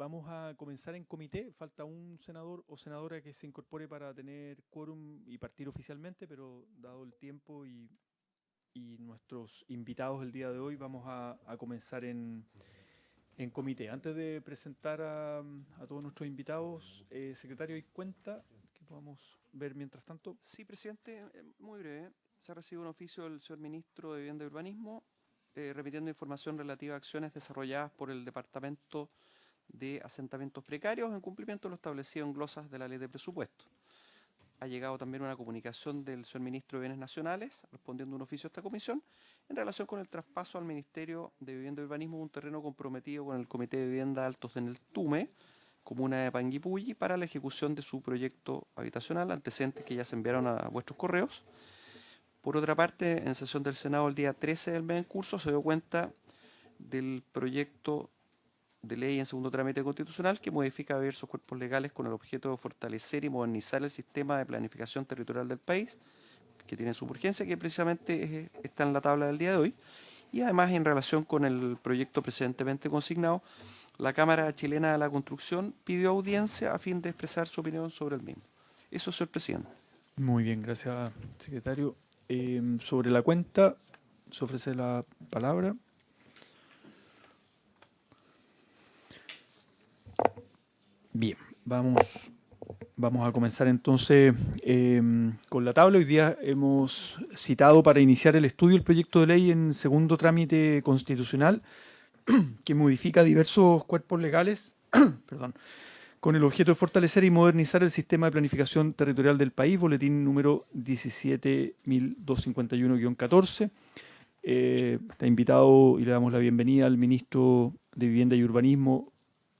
Vamos a comenzar en comité. Falta un senador o senadora que se incorpore para tener quórum y partir oficialmente, pero dado el tiempo y nuestros invitados del día de hoy, vamos a comenzar en comité. Antes de presentar a todos nuestros invitados, secretario, ¿hay cuenta que podamos ver mientras tanto? Sí, presidente, muy breve. Se ha recibido un oficio del señor ministro de Vivienda y Urbanismo remitiendo información relativa a acciones desarrolladas por el Departamento de Asentamientos Precarios en cumplimiento de lo establecido en glosas de la Ley de Presupuesto. Ha llegado también una comunicación del señor ministro de Bienes Nacionales, respondiendo un oficio a esta comisión, en relación con el traspaso al Ministerio de Vivienda y Urbanismo de un terreno comprometido con el Comité de Vivienda Altos de Neltume, comuna de Panguipulli, para la ejecución de su proyecto habitacional, antecedentes que ya se enviaron a vuestros correos. Por otra parte, en sesión del Senado el día 13 del mes en curso se dio cuenta del proyecto de ley en segundo trámite constitucional que modifica diversos cuerpos legales con el objeto de fortalecer y modernizar el sistema de planificación territorial del país, que tiene su urgencia, que precisamente está en la tabla del día de hoy. Y además, en relación con el proyecto precedentemente consignado, la Cámara Chilena de la Construcción pidió audiencia a fin de expresar su opinión sobre el mismo. Eso, señor presidente. Muy bien, gracias, secretario. Sobre la cuenta, se ofrece la palabra. Bien, vamos a comenzar entonces con la tabla. Hoy día hemos citado para iniciar el estudio del proyecto de ley en segundo trámite constitucional que modifica diversos cuerpos legales, perdón, con el objeto de fortalecer y modernizar el sistema de planificación territorial del país, boletín número 17.251-14. Está invitado y le damos la bienvenida al ministro de Vivienda y Urbanismo,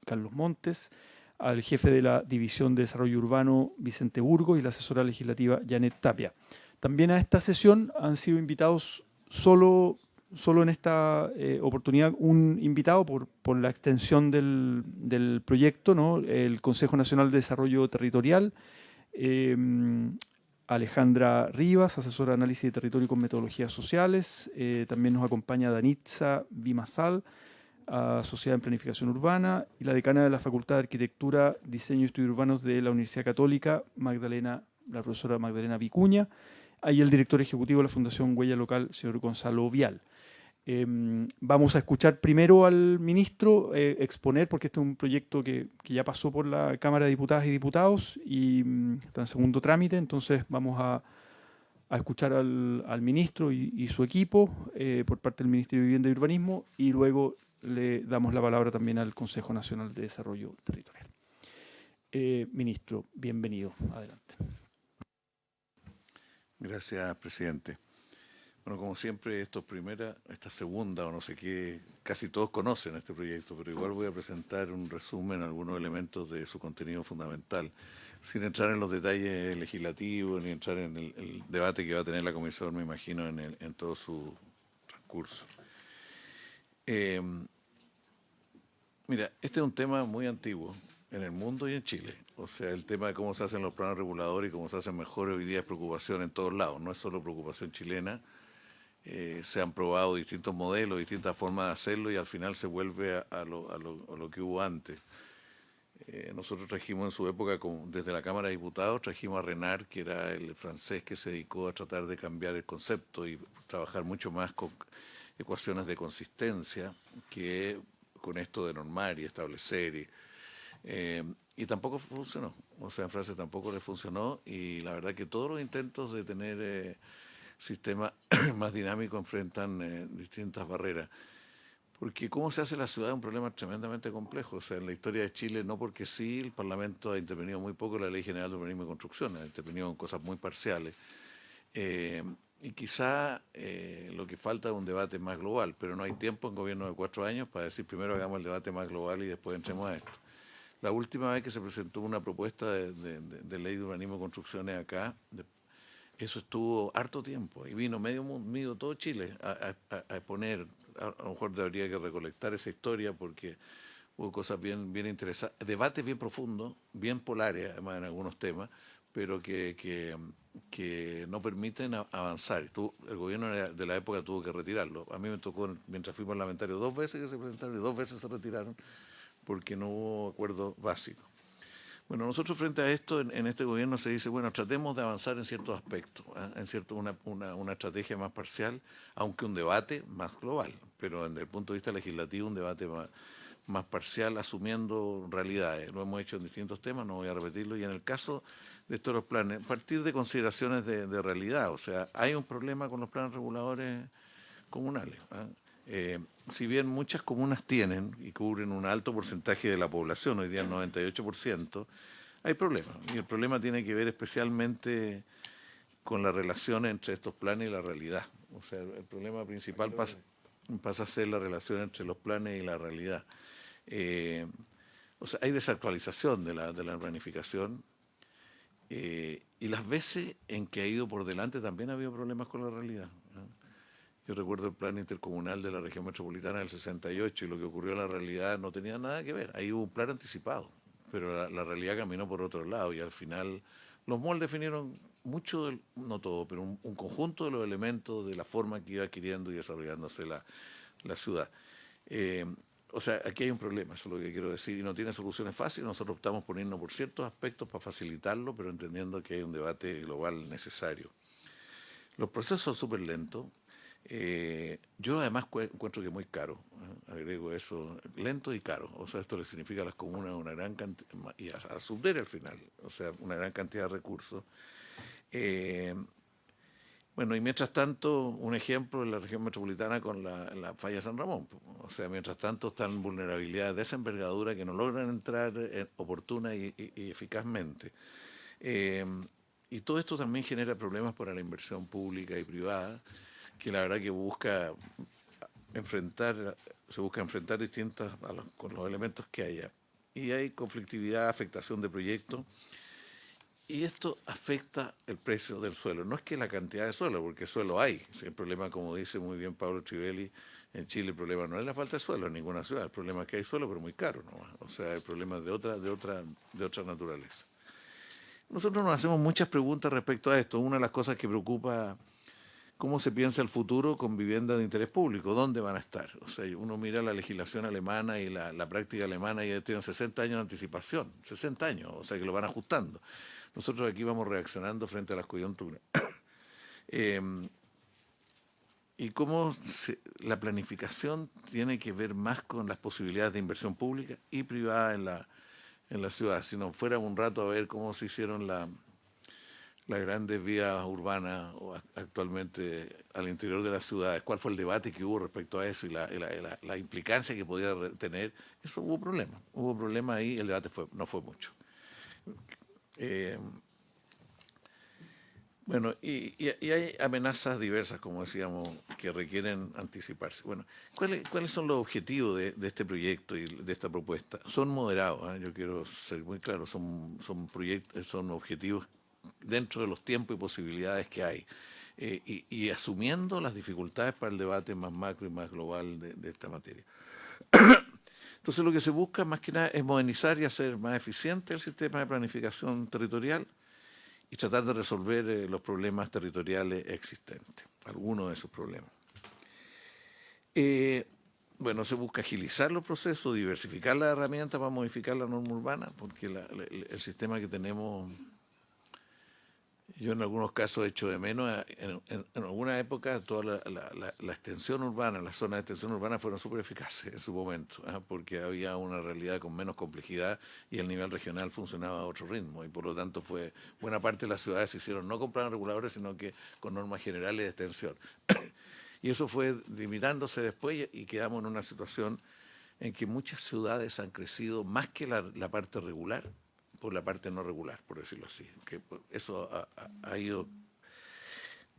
Carlos Montes, al jefe de la División de Desarrollo Urbano, Vicente Burgo, y la asesora legislativa, Janet Tapia. También a esta sesión han sido invitados solo en esta oportunidad un invitado por la extensión del proyecto, ¿no? El Consejo Nacional de Desarrollo Territorial, eh, Alejandra Rivas, asesora de análisis de territorio con metodologías sociales. También nos acompaña Danitza Bimasal, asociada en Planificación Urbana, y la decana de la Facultad de Arquitectura, Diseño y Estudios Urbanos de la Universidad Católica, la profesora Magdalena Vicuña, y el director ejecutivo de la Fundación Huella Local, señor Gonzalo Vial. Vamos a escuchar primero al ministro exponer, porque este es un proyecto que ya pasó por la Cámara de Diputadas y Diputados y está en segundo trámite, entonces vamos a escuchar al ministro y su equipo por parte del Ministerio de Vivienda y Urbanismo, y luego le damos la palabra también al Consejo Nacional de Desarrollo Territorial. Ministro, bienvenido. Adelante. Gracias, presidente. Bueno, como siempre, esta segunda o no sé qué, casi todos conocen este proyecto, pero igual voy a presentar un resumen, algunos elementos de su contenido fundamental, sin entrar en los detalles legislativos ni entrar en el debate que va a tener la comisión, me imagino, en todo su transcurso. Mira, este es un tema muy antiguo en el mundo y en Chile. O sea, el tema de cómo se hacen los planes reguladores y cómo se hacen mejor hoy día es preocupación en todos lados, no es solo preocupación chilena. Se han probado distintos modelos, distintas formas de hacerlo y al final se vuelve a lo que hubo antes. Nosotros trajimos en su época, desde la Cámara de Diputados, trajimos a Renard, que era el francés que se dedicó a tratar de cambiar el concepto y trabajar mucho más con ecuaciones de consistencia que con esto de normar y establecer. Y tampoco funcionó, o sea, en Francia tampoco le funcionó y la verdad que todos los intentos de tener sistemas más dinámicos enfrentan distintas barreras. Porque cómo se hace la ciudad es un problema tremendamente complejo. O sea, en la historia de Chile, no porque sí, el Parlamento ha intervenido muy poco en la Ley General de Urbanismo y Construcción, ha intervenido en cosas muy parciales. Y quizá lo que falta es un debate más global, pero no hay tiempo en gobierno de 4 años para decir primero hagamos el debate más global y después entremos a esto. La última vez que se presentó una propuesta de ley de urbanismo y construcciones acá, eso estuvo harto tiempo y vino medio mundo, todo Chile a exponer. A lo mejor habría que recolectar esa historia porque hubo cosas bien interesantes, debates bien profundos, bien polares además en algunos temas, pero que no permiten avanzar. El gobierno de la época tuvo que retirarlo. A mí me tocó, mientras fui parlamentario, 2 veces que se presentaron y 2 veces se retiraron, porque no hubo acuerdos básicos. Bueno, nosotros frente a esto, en este gobierno se dice, bueno, tratemos de avanzar en ciertos aspectos, una estrategia más parcial, aunque un debate más global, pero desde el punto de vista legislativo un debate más parcial, asumiendo realidades. Lo hemos hecho en distintos temas, no voy a repetirlo, y en el caso de estos los planes, partir de consideraciones de realidad, o sea, hay un problema con los planes reguladores comunales. Si bien muchas comunas tienen y cubren un alto porcentaje de la población, hoy día el 98%, hay problemas. Y el problema tiene que ver especialmente con la relación entre estos planes y la realidad. O sea, el problema principal pasa a ser la relación entre los planes y la realidad. O sea, hay desactualización de la planificación y las veces en que ha ido por delante también ha habido problemas con la realidad. Yo recuerdo el plan intercomunal de la región metropolitana del 68 y lo que ocurrió en la realidad no tenía nada que ver. Ahí hubo un plan anticipado, pero la realidad caminó por otro lado y al final los MOL definieron mucho, no todo, pero un conjunto de los elementos de la forma que iba adquiriendo y desarrollándose la ciudad. O sea, aquí hay un problema, eso es lo que quiero decir, y no tiene soluciones fáciles. Nosotros optamos por irnos por ciertos aspectos para facilitarlo, pero entendiendo que hay un debate global necesario. Los procesos son súper lentos. Yo además encuentro que es muy caro, agrego eso, lento y caro. O sea, esto le significa a las comunas una gran cantidad, y a Subdere al final, o sea, una gran cantidad de recursos. Bueno, y mientras tanto, un ejemplo en la región metropolitana con la falla San Ramón. O sea, mientras tanto están vulnerabilidades de esa envergadura que no logran entrar oportuna y eficazmente. Y todo esto también genera problemas para la inversión pública y privada, que la verdad que se busca enfrentar con los elementos que haya. Y hay conflictividad, afectación de proyectos, y esto afecta el precio del suelo. No es que la cantidad de suelo, porque suelo hay. El problema, como dice muy bien Pablo Trivelli, en Chile el problema no es la falta de suelo en ninguna ciudad, el problema es que hay suelo, pero muy caro nomás. O sea, el problema es de otra naturaleza. Nosotros nos hacemos muchas preguntas respecto a esto. Una de las cosas que preocupa, cómo se piensa el futuro con viviendas de interés público, dónde van a estar. O sea, uno mira la legislación alemana y la práctica alemana y ya tienen 60 años de anticipación, 60 años, o sea que lo van ajustando. Nosotros aquí vamos reaccionando frente a las coyunturas. Y cómo la planificación tiene que ver más con las posibilidades de inversión pública y privada en la ciudad. Si nos fuéramos un rato a ver cómo se hicieron las grandes vías urbanas actualmente al interior de las ciudades, cuál fue el debate que hubo respecto a eso y la implicancia que podía tener, eso hubo problemas ahí, el debate no fue mucho. Bueno, y hay amenazas diversas, como decíamos, que requieren anticiparse. Bueno, ¿cuáles son los objetivos de este proyecto y de esta propuesta? Son moderados, yo quiero ser muy claro, son objetivos dentro de los tiempos y posibilidades que hay, y asumiendo las dificultades para el debate más macro y más global de esta materia. Entonces lo que se busca más que nada es modernizar y hacer más eficiente el sistema de planificación territorial y tratar de resolver los problemas territoriales existentes, algunos de esos problemas. Bueno, se busca agilizar los procesos, diversificar las herramientas para modificar la norma urbana, porque el sistema que tenemos, yo en algunos casos he hecho de menos, en alguna época toda la extensión urbana, las zonas de extensión urbana fueron súper eficaces en su momento, porque había una realidad con menos complejidad y el nivel regional funcionaba a otro ritmo, y por lo tanto buena parte de las ciudades se hicieron no con planes reguladores, sino que con normas generales de extensión. Y eso fue limitándose después y quedamos en una situación en que muchas ciudades han crecido más que la parte regular, por la parte no regular, por decirlo así. Que eso ha ido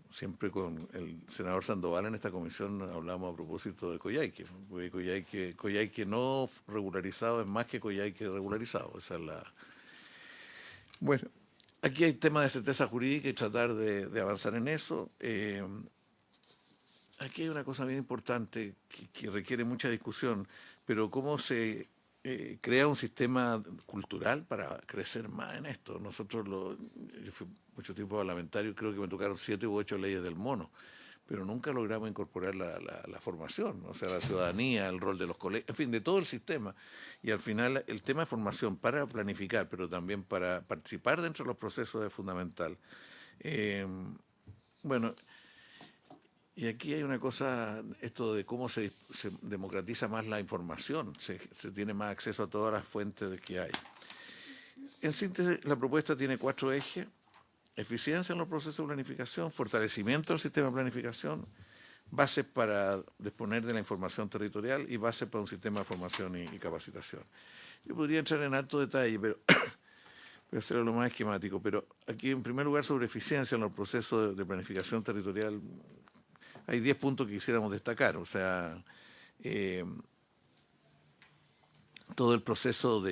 siempre con el senador Sandoval en esta comisión, hablamos a propósito de Coyhaique, porque Coyhaique no regularizado es más que Coyhaique regularizado. Esa es Bueno, aquí hay temas de certeza jurídica y tratar de avanzar en eso. Aquí hay una cosa bien importante que requiere mucha discusión, pero cómo se crea un sistema cultural para crecer más en esto. Yo fui mucho tiempo parlamentario, creo que me tocaron 7 u 8 leyes del mono, pero nunca logramos incorporar la formación, o sea, la ciudadanía, el rol de los colegios, en fin, de todo el sistema. Y al final el tema de formación para planificar, pero también para participar dentro de los procesos es fundamental. Bueno, y aquí hay una cosa, esto de cómo se democratiza más la información, se tiene más acceso a todas las fuentes que hay. En síntesis, la propuesta tiene 4 ejes: eficiencia en los procesos de planificación, fortalecimiento del sistema de planificación, bases para disponer de la información territorial y bases para un sistema de formación y capacitación. Yo podría entrar en alto detalle, pero voy a hacerlo lo más esquemático. Pero aquí, en primer lugar, sobre eficiencia en los procesos de planificación territorial, hay 10 puntos que quisiéramos destacar. O sea, todo el proceso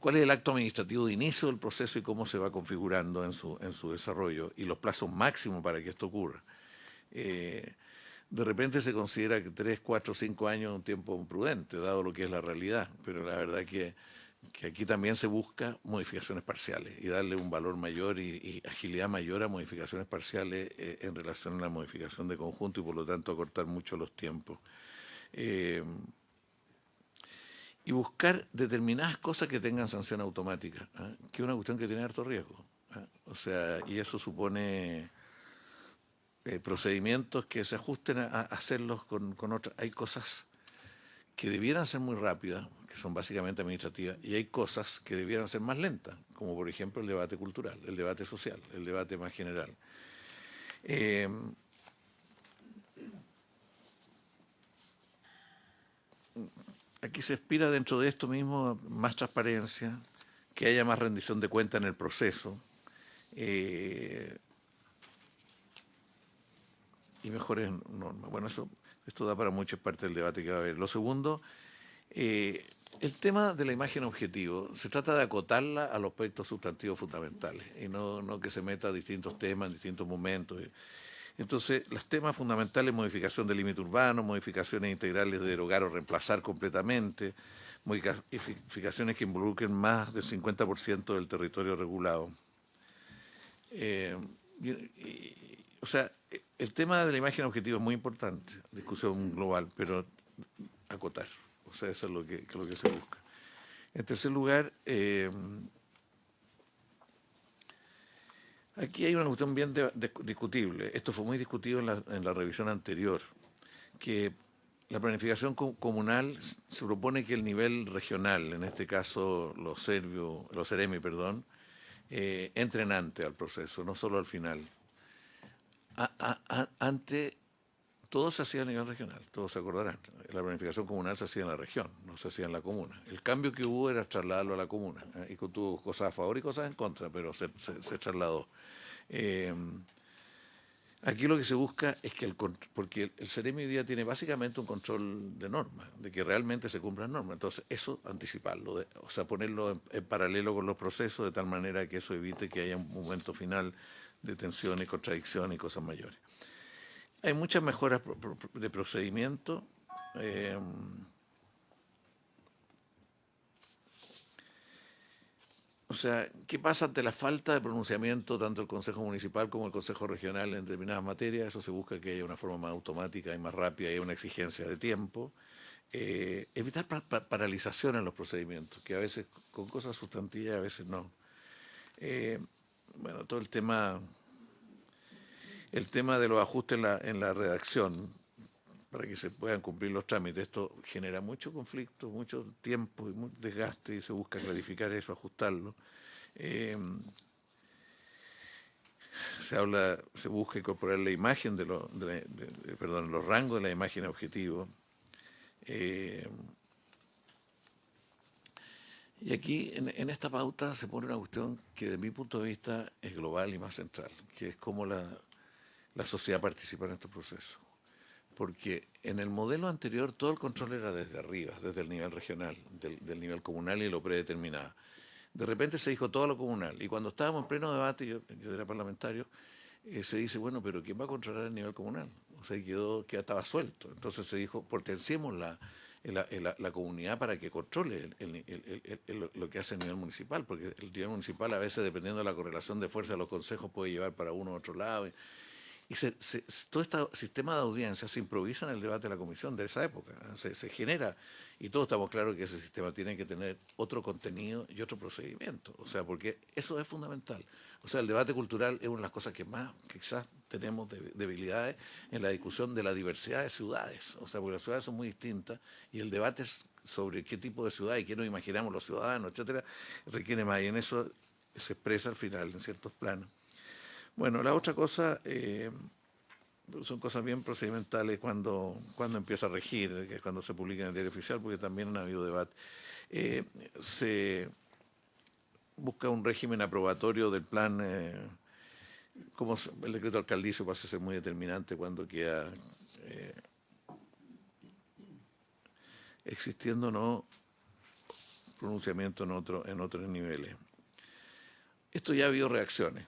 cuál es el acto administrativo de inicio del proceso y cómo se va configurando en su desarrollo y los plazos máximos para que esto ocurra. De repente se considera que 3, 4, 5 años es un tiempo prudente, dado lo que es la realidad, pero la verdad que aquí también se busca modificaciones parciales y darle un valor mayor y agilidad mayor a modificaciones parciales en relación a la modificación de conjunto y por lo tanto acortar mucho los tiempos. Y buscar determinadas cosas que tengan sanción automática, que es una cuestión que tiene harto riesgo. O sea, y eso supone procedimientos que se ajusten a hacerlos con otras. Hay cosas que debieran ser muy rápidas, que son básicamente administrativas, y hay cosas que debieran ser más lentas, como por ejemplo el debate cultural, el debate social, el debate más general. Aquí se aspira dentro de esto mismo más transparencia, que haya más rendición de cuenta en el proceso y mejores normas. Bueno, esto da para muchas partes del debate que va a haber. Lo segundo, el tema de la imagen objetivo, se trata de acotarla a los aspectos sustantivos fundamentales y no que se meta a distintos temas en distintos momentos. Entonces, los temas fundamentales: modificación del límite urbano, modificaciones integrales de derogar o reemplazar completamente, modificaciones que involucren más del 50% del territorio regulado. O sea, el tema de la imagen objetivo es muy importante, discusión global, pero acotar. O sea, eso es lo que se busca. En tercer lugar, aquí hay una cuestión bien discutible. Esto fue muy discutido en la revisión anterior, que la planificación comunal se propone que el nivel regional, en este caso los CEREMI, entren antes al proceso, no solo al final. Antes todo se hacía a nivel regional, todos se acordarán. La planificación comunal se hacía en la región, no se hacía en la comuna. El cambio que hubo era trasladarlo a la comuna, y tuvo cosas a favor y cosas en contra, pero se trasladó. Aquí lo que se busca es que porque el CEREMI hoy día tiene básicamente un control de normas, de que realmente se cumplan normas. Entonces, eso anticiparlo, o sea, ponerlo en paralelo con los procesos de tal manera que eso evite que haya un momento final de tensión y contradicción y cosas mayores. Hay muchas mejoras de procedimiento. O sea, ¿qué pasa ante la falta de pronunciamiento tanto el Consejo Municipal como el Consejo Regional en determinadas materias? Eso se busca que haya una forma más automática y más rápida y una exigencia de tiempo. Evitar paralización en los procedimientos, que a veces con cosas sustantivas, a veces no. Bueno, todo el tema de los ajustes en la redacción para que se puedan cumplir los trámites. Esto genera mucho conflicto, mucho tiempo y mucho desgaste, y se busca clarificar eso, ajustarlo. Se busca incorporar la imagen los rangos de la imagen objetivo. Y aquí, en esta pauta, se pone una cuestión que, desde mi punto de vista, es global y más central, que es cómo la sociedad participa en estos procesos. Porque en el modelo anterior todo el control era desde arriba, desde el nivel regional, del nivel comunal, y lo predeterminaba. De repente se dijo todo lo comunal, y cuando estábamos en pleno debate, yo era parlamentario, se dice, bueno, pero ¿quién va a controlar el nivel comunal? O sea, estaba suelto. Entonces se dijo, potenciemos la comunidad para que controle lo que hace el nivel municipal, porque el nivel municipal a veces, dependiendo de la correlación de fuerza de los consejos, puede llevar para uno u otro lado. todo este sistema de audiencia se improvisa en el debate de la comisión de esa época, se genera, y todos estamos claros que ese sistema tiene que tener otro contenido y otro procedimiento, o sea, porque eso es fundamental. O sea, el debate cultural es una de las cosas que más quizás tenemos debilidades en la discusión de la diversidad de ciudades, o sea, porque las ciudades son muy distintas y el debate sobre qué tipo de ciudad y qué nos imaginamos los ciudadanos, etcétera, requiere más, y en eso se expresa al final en ciertos planos. Bueno, la otra cosa son cosas bien procedimentales cuando empieza a regir, que es cuando se publica en el diario oficial, porque también ha habido debate. Se busca un régimen aprobatorio del plan, como el decreto alcaldicio pasa a ser muy determinante cuando queda existiendo no pronunciamiento en otros niveles. Esto ya ha habido reacciones,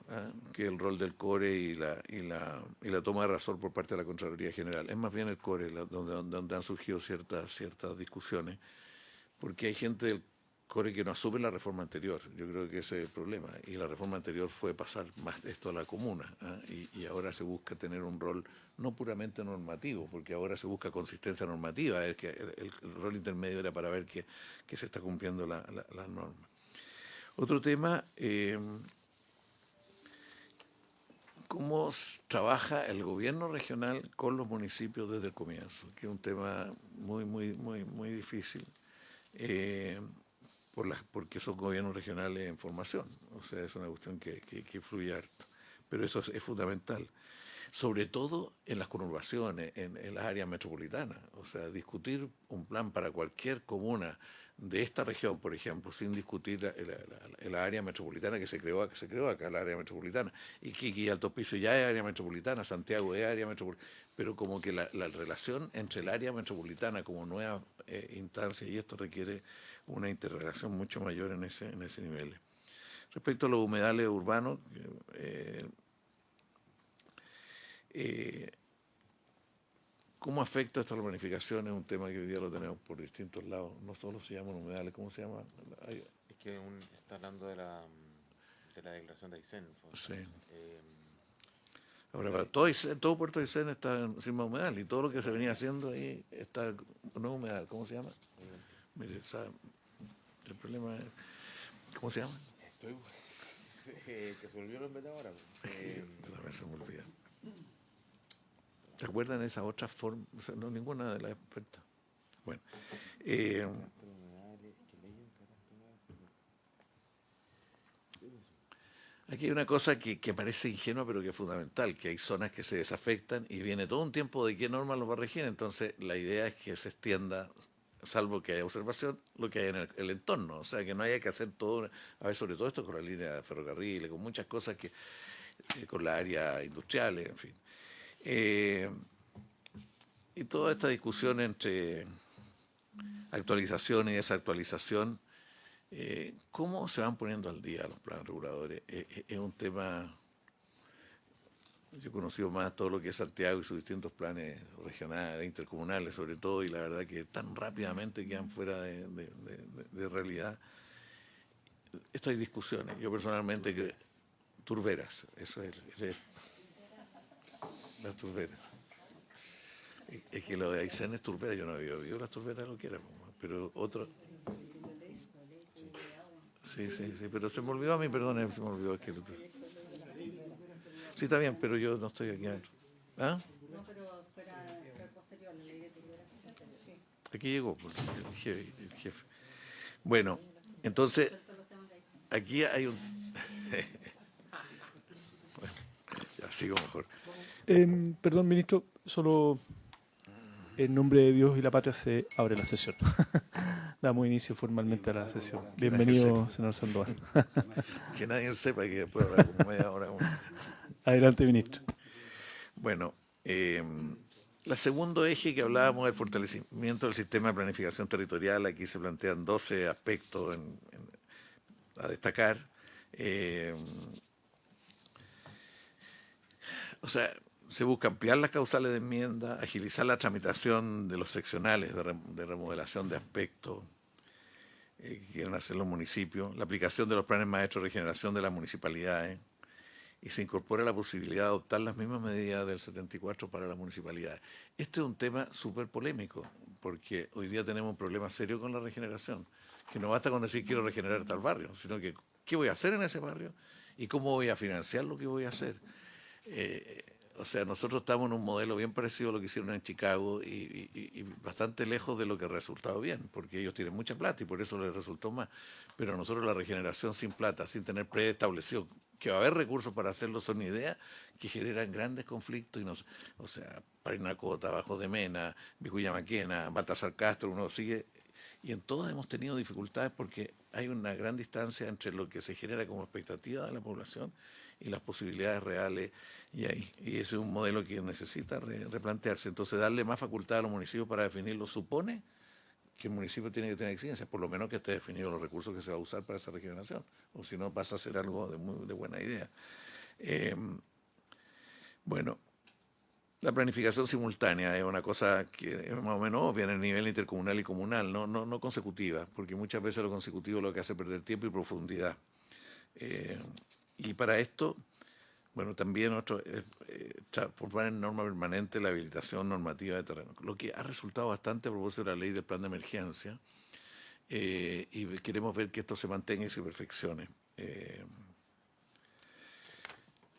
que el rol del CORE y la toma de razón por parte de la Contraloría General. Es más bien el CORE donde han surgido ciertas discusiones, porque hay gente del CORE que no asume la reforma anterior. Yo creo que ese es el problema. Y la reforma anterior fue pasar más esto a la comuna, y ahora se busca tener un rol no puramente normativo, porque ahora se busca consistencia normativa. El rol intermedio era para ver que se está cumpliendo las normas. Otro tema, cómo trabaja el gobierno regional con los municipios desde el comienzo, que es un tema muy difícil, porque son gobiernos regionales en formación, o sea, es una cuestión que fluye harto, pero eso es fundamental, sobre todo en las conurbaciones, en las áreas metropolitanas, o sea, discutir un plan para cualquier comuna de esta región, por ejemplo, sin discutir la área metropolitana que se creó acá, la área metropolitana, y que Alto Hospicio ya es área metropolitana, Santiago es área metropolitana, pero como que la relación entre el área metropolitana como nueva instancia, y esto requiere una interrelación mucho mayor en ese nivel. Respecto a los humedales urbanos, ¿cómo afecta esto a la planificación? Es un tema que hoy día lo tenemos por distintos lados. No solo se llaman humedales, ¿cómo se llama? Es que está hablando de la declaración de Aysén. Sí. Ahora, todo Puerto Aysén está encima de humedal, y todo lo que se venía haciendo ahí está no humedal. ¿Cómo se llama? Mire, el problema es, ¿cómo se llama? Que se volvió los meta ahora. También se me olvida. ¿Se acuerdan de esa otra forma? O sea, no, ninguna de las expertas. Bueno. Aquí hay una cosa que parece ingenua, pero que es fundamental, que hay zonas que se desafectan y viene todo un tiempo de qué norma los va a regir. Entonces, la idea es que se extienda, salvo que haya observación, lo que hay en el entorno. O sea, que no haya que hacer todo, a ver, sobre todo esto con la línea de ferrocarril, con muchas cosas con la área industrial, en fin. Y toda esta discusión entre actualización y desactualización, ¿cómo se van poniendo al día los planes reguladores? Es un tema, yo he conocido más todo lo que es Santiago y sus distintos planes regionales, intercomunales sobre todo, y la verdad que tan rápidamente quedan fuera de realidad. Esto hay discusiones. Yo personalmente turberas, eso es las turberas. Es que lo de Aysén es turbera, yo no había oído las turberas, lo que era, pero otro. Sí, pero se me olvidó a mí, perdón, se me olvidó. Sí, está bien, pero yo no estoy aquí adentro. ¿Ah? No, pero fue posterior a la ley de turbera. Aquí llegó el jefe. Bueno, entonces, aquí hay un... Bueno, ya sigo mejor. Perdón, ministro, solo en nombre de Dios y la patria se abre la sesión. Damos inicio formalmente a la sesión. Bienvenido, señor Sandoval. Que nadie sepa que puede hablar como media hora. Adelante, ministro. Bueno, el segundo eje que hablábamos, el fortalecimiento del sistema de planificación territorial. Aquí se plantean 12 aspectos a destacar. O sea, se busca ampliar las causales de enmienda, agilizar la tramitación de los seccionales de remodelación de aspectos que quieren hacer los municipios, la aplicación de los planes maestros de regeneración de las municipalidades, y se incorpora la posibilidad de adoptar las mismas medidas del 74 para las municipalidades. Este es un tema súper polémico, porque hoy día tenemos un problema serio con la regeneración, que no basta con decir quiero regenerar tal barrio, sino que qué voy a hacer en ese barrio y cómo voy a financiar lo que voy a hacer. O sea, nosotros estamos en un modelo bien parecido a lo que hicieron en Chicago y bastante lejos de lo que ha resultado bien, porque ellos tienen mucha plata y por eso les resultó más. Pero a nosotros la regeneración sin plata, sin tener preestablecido que va a haber recursos para hacerlo, son ideas que generan grandes conflictos. O sea, Parinacota, Bajo de Mena, Vicuña Maquena, Baltasar Castro, uno sigue. Y en todas hemos tenido dificultades porque hay una gran distancia entre lo que se genera como expectativa de la población y las posibilidades reales. Y ese es un modelo que necesita replantearse. Entonces, darle más facultad a los municipios para definirlo supone que el municipio tiene que tener exigencias, por lo menos que esté definido los recursos que se va a usar para esa regeneración, o si no pasa a ser algo de buena idea. Bueno, la planificación simultánea es una cosa que es más o menos obvia en el nivel intercomunal y comunal, no consecutiva, porque muchas veces lo consecutivo es lo que hace perder tiempo y profundidad. Y para esto, bueno, también transformar en norma permanente la habilitación normativa de terreno, lo que ha resultado bastante a propósito de la ley del plan de emergencia, y queremos ver que esto se mantenga y se perfeccione.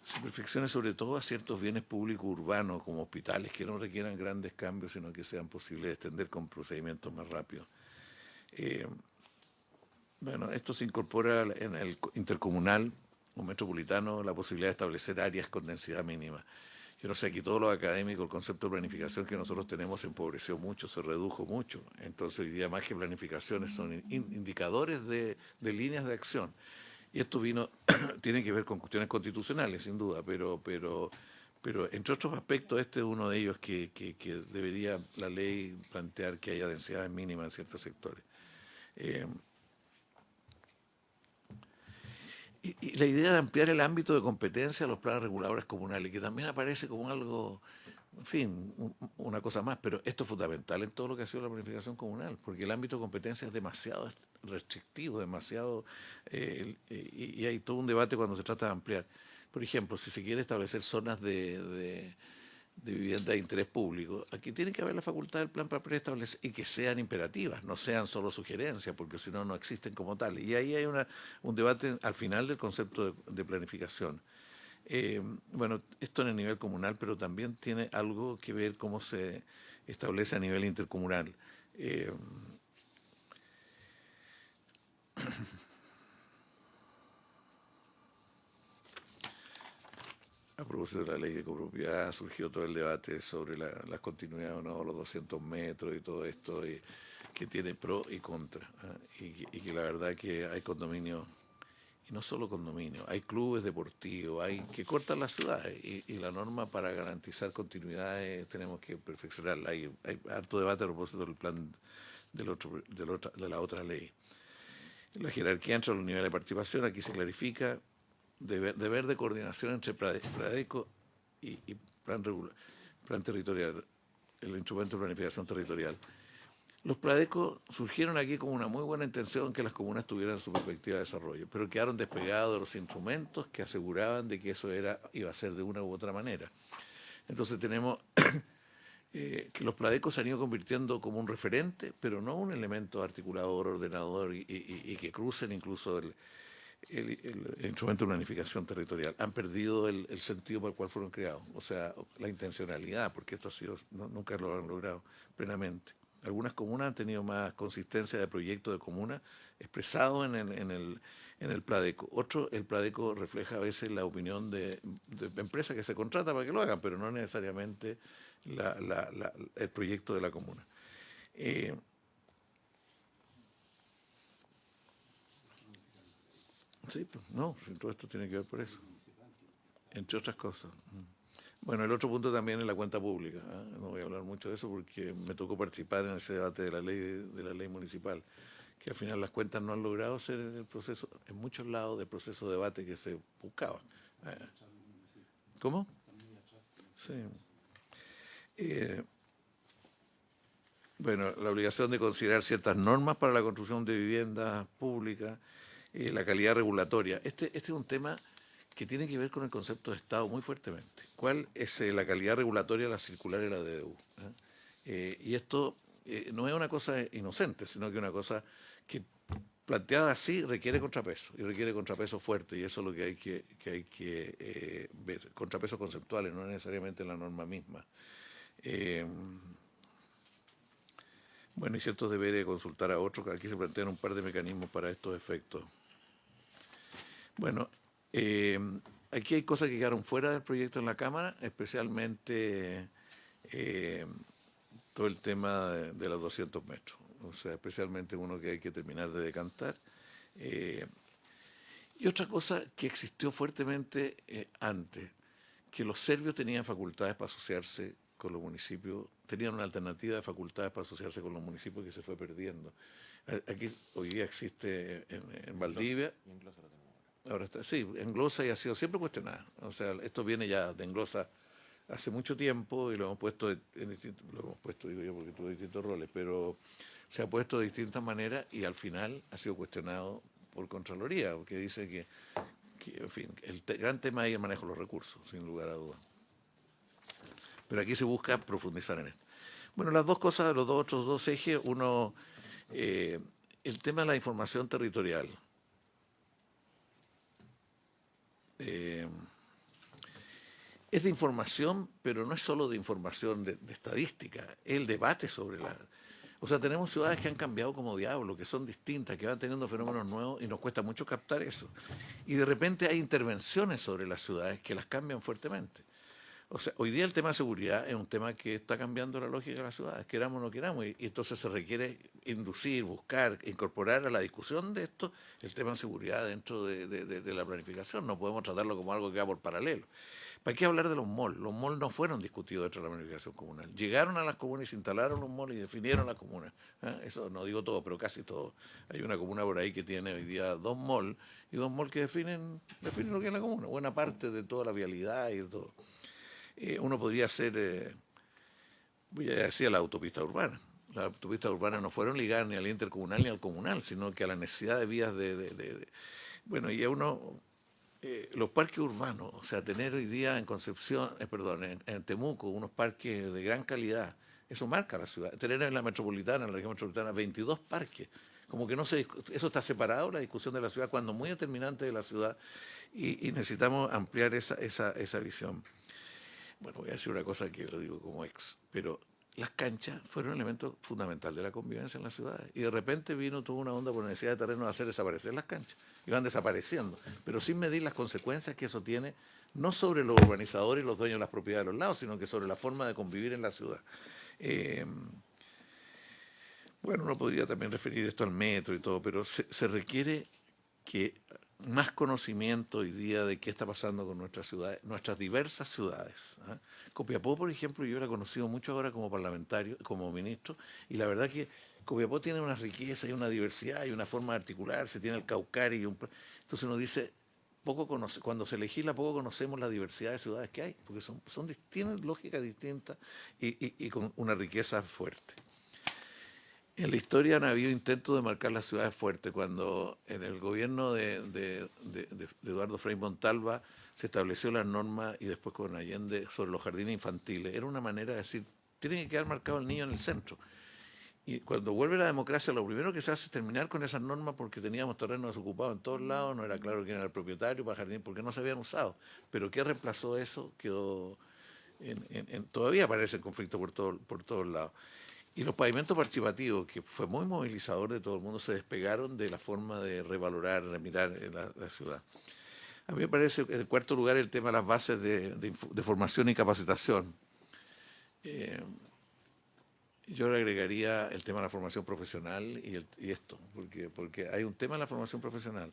Se perfeccione sobre todo a ciertos bienes públicos urbanos como hospitales que no requieran grandes cambios, sino que sean posibles de extender con procedimientos más rápidos. Bueno, esto se incorpora en el intercomunal o metropolitano la posibilidad de establecer áreas con densidad mínima. Yo no sé, aquí todos los académicos, el concepto de planificación que nosotros tenemos se empobreció mucho, se redujo mucho. Entonces hoy día más que planificaciones son indicadores de líneas de acción. Y esto tiene que ver con cuestiones constitucionales, sin duda, pero entre otros aspectos este es uno de ellos que debería la ley plantear que haya densidades mínimas en ciertos sectores. Y la idea de ampliar el ámbito de competencia a los planes reguladores comunales, que también aparece como algo, en fin, una cosa más, pero esto es fundamental en todo lo que ha sido la planificación comunal, porque el ámbito de competencia es demasiado restrictivo, demasiado, y hay todo un debate cuando se trata de ampliar. Por ejemplo, si se quiere establecer zonas de vivienda de interés público, aquí tiene que haber la facultad del plan para preestablecer y que sean imperativas, no sean solo sugerencias, porque si no, no existen como tales. Y ahí hay un debate al final del concepto de planificación. Bueno, esto en el nivel comunal, pero también tiene algo que ver cómo se establece a nivel intercomunal. A propósito de la ley de copropiedad, surgió todo el debate sobre las continuidades o no, los 200 metros y todo esto, que tiene pro y contra. Y que la verdad que hay condominios, y no solo condominios, hay clubes deportivos, hay que cortan las ciudades, y la norma para garantizar continuidades tenemos que perfeccionarla. Hay harto debate a propósito del plan de la otra ley. La jerarquía entre los niveles de participación, aquí se clarifica deber de coordinación entre Pradeco y plan territorial, el instrumento de planificación territorial. Los Pradecos surgieron aquí como una muy buena intención que las comunas tuvieran su perspectiva de desarrollo, pero quedaron despegados de los instrumentos que aseguraban de que eso iba a ser de una u otra manera. Entonces tenemos que los Pradecos se han ido convirtiendo como un referente, pero no un elemento articulador, ordenador y que crucen incluso el instrumento de planificación territorial. Han perdido el sentido por el cual fueron creados, o sea, la intencionalidad, porque esto nunca lo han logrado plenamente. Algunas comunas han tenido más consistencia de proyecto de comuna expresado en el Pladeco. El Pladeco refleja a veces la opinión de empresas que se contrata para que lo hagan, pero no necesariamente el proyecto de la comuna. Sí, pues, no, todo esto tiene que ver por eso, entre otras cosas. Bueno, el otro punto también es la cuenta pública. No voy a hablar mucho de eso porque me tocó participar en ese debate de la ley municipal, que al final las cuentas no han logrado ser el proceso, en muchos lados, del proceso de debate que se buscaba. ¿Cómo? Sí. Bueno, la obligación de considerar ciertas normas para la construcción de viviendas públicas, la calidad regulatoria. Este es un tema que tiene que ver con el concepto de Estado muy fuertemente. ¿Cuál es la calidad regulatoria de la circular y la DDU? Y esto no es una cosa inocente, sino que es una cosa que planteada así requiere contrapeso, y requiere contrapeso fuerte, y eso es lo que hay que ver, contrapesos conceptuales, no necesariamente en la norma misma. Bueno, y ciertos deberes de consultar a otros, aquí se plantean un par de mecanismos para estos efectos. Bueno, aquí hay cosas que quedaron fuera del proyecto en la Cámara, especialmente todo el tema de los 200 metros, o sea, especialmente uno que hay que terminar de decantar. Y otra cosa que existió fuertemente antes, que los serbios tenían facultades para asociarse con los municipios, tenían una alternativa de facultades para asociarse con los municipios que se fue perdiendo. Aquí hoy día existe en Valdivia. Y en Glosa lo tenemos ahora. Ahora está, sí, en glosa y ha sido siempre cuestionada. O sea, esto viene ya de englosa hace mucho tiempo y lo hemos puesto en distintos, lo hemos puesto, digo yo, porque tuvo distintos roles, pero se ha puesto de distintas maneras y al final ha sido cuestionado por Contraloría, porque dice que en fin, el gran tema es el manejo de los recursos, sin lugar a dudas. Pero aquí se busca profundizar en esto. Bueno, las dos cosas, los otros dos ejes, uno, el tema de la información territorial. Es de información, pero no es solo de información de estadística, es el debate sobre la... O sea, tenemos ciudades que han cambiado como diablo, que son distintas, que van teniendo fenómenos nuevos y nos cuesta mucho captar eso. Y de repente hay intervenciones sobre las ciudades que las cambian fuertemente. O sea, hoy día el tema de seguridad es un tema que está cambiando la lógica de las ciudades, queramos o no queramos, y entonces se requiere inducir, buscar, incorporar a la discusión de esto el tema de seguridad dentro de la planificación. No podemos tratarlo como algo que va por paralelo. ¿Para qué hablar de los malls? Los malls no fueron discutidos dentro de la planificación comunal. Llegaron a las comunas, se instalaron los malls y definieron las comunas. Eso no digo todo, pero casi todo. Hay una comuna por ahí que tiene hoy día 2 malls y 2 malls que definen lo que es la comuna. Buena parte de toda la vialidad y de todo. Uno podría hacer, voy a decir, la autopista urbana. Las autopistas urbanas no fueron ligadas ni al intercomunal ni al comunal, sino que a la necesidad de vías bueno, y a uno... los parques urbanos, o sea, tener hoy día en Concepción, en Temuco, unos parques de gran calidad, eso marca la ciudad. Tener en la metropolitana, en la región metropolitana, 22 parques, como que no se eso está separado la discusión de la ciudad cuando muy determinante de la ciudad y necesitamos ampliar esa visión. Bueno, voy a decir una cosa que lo digo como ex, pero las canchas fueron un elemento fundamental de la convivencia en las ciudades. Y de repente vino toda una onda por necesidad de terreno de hacer desaparecer las canchas. Y van desapareciendo, pero sin medir las consecuencias que eso tiene, no sobre los urbanizadores y los dueños de las propiedades de los lados, sino que sobre la forma de convivir en la ciudad. Bueno, uno podría también referir esto al metro y todo, pero se requiere que más conocimiento hoy día de qué está pasando con nuestras ciudades, nuestras diversas ciudades. Copiapó, por ejemplo, yo la he conocido mucho ahora como parlamentario, como ministro, y la verdad que Copiapó tiene una riqueza y una diversidad y una forma de articularse, tiene el Caucari entonces uno dice, cuando se legisla poco conocemos la diversidad de ciudades que hay, porque tienen lógicas distintas y con una riqueza fuerte. En la historia han habido intentos de marcar las ciudades fuertes. Cuando en el gobierno de Eduardo Frei Montalva se estableció la norma y después con Allende sobre los jardines infantiles, era una manera de decir, tiene que quedar marcado el niño en el centro. Y cuando vuelve la democracia, lo primero que se hace es terminar con esas normas porque teníamos terrenos desocupados en todos lados, no era claro quién era el propietario para el jardín, porque no se habían usado. Pero ¿qué reemplazó eso? Quedó todavía aparece el conflicto por todos lados. Y los pavimentos participativos, que fue muy movilizador de todo el mundo, se despegaron de la forma de revalorar, de mirar la ciudad. A mí me parece, en cuarto lugar, el tema de las bases de formación y capacitación. Yo le agregaría el tema de la formación profesional y esto, porque hay un tema en la formación profesional.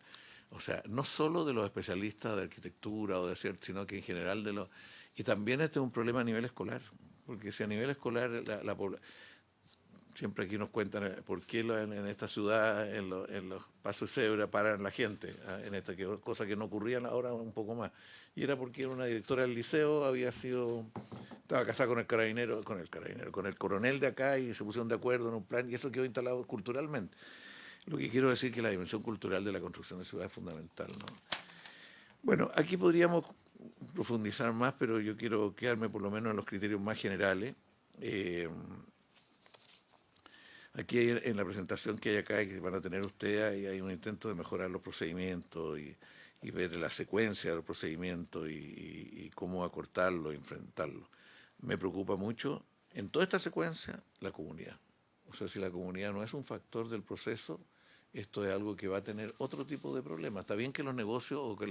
O sea, no solo de los especialistas de arquitectura o de cierto, sino que en general de los... Y también este es un problema a nivel escolar, porque si a nivel escolar la población... Siempre aquí nos cuentan por qué en esta ciudad, en los pasos de cebra, paran la gente, en esta cosa que no ocurría ahora un poco más. Y era porque era una directora del liceo, estaba casada con el coronel de acá y se pusieron de acuerdo en un plan y eso quedó instalado culturalmente. Lo que quiero decir es que la dimensión cultural de la construcción de ciudad es fundamental, ¿no? Bueno, aquí podríamos profundizar más, pero yo quiero quedarme por lo menos en los criterios más generales. Eh, Aquí en la presentación que hay acá y que van a tener ustedes, hay un intento de mejorar los procedimientos y ver la secuencia de los procedimientos y cómo acortarlo, enfrentarlo. Me preocupa mucho en toda esta secuencia la comunidad. O sea, si la comunidad no es un factor del proceso, esto es algo que va a tener otro tipo de problemas. Está bien que los negocios o que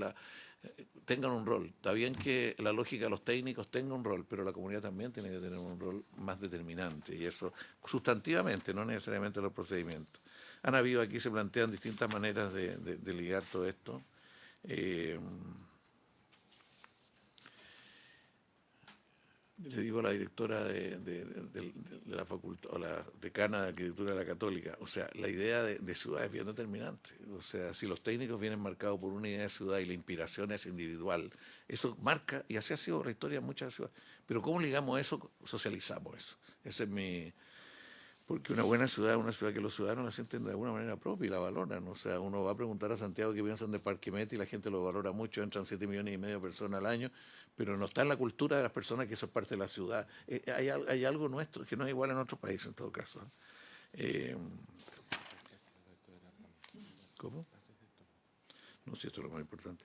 tengan un rol, está bien que la lógica de los técnicos tenga un rol, pero la comunidad también tiene que tener un rol más determinante, y eso sustantivamente, no necesariamente los procedimientos. Han habido aquí, se plantean distintas maneras de ligar todo esto. Le digo a la directora de la facultad, o la decana de arquitectura de la Católica, o sea, la idea de ciudad es bien determinante. O sea, si los técnicos vienen marcados por una idea de ciudad y la inspiración es individual, eso marca, y así ha sido la historia de muchas ciudades. Pero ¿cómo ligamos eso? Socializamos eso. Ese es mi... Porque una buena ciudad es una ciudad que los ciudadanos la sienten de alguna manera propia y la valoran. O sea, uno va a preguntar a Santiago qué piensan de Parque Meta y la gente lo valora mucho, entran 7,5 millones de personas al año, pero no está en la cultura de las personas que eso es parte de la ciudad. Hay algo nuestro que no es igual en otros países en todo caso. ¿Cómo? No sé, esto es lo más importante.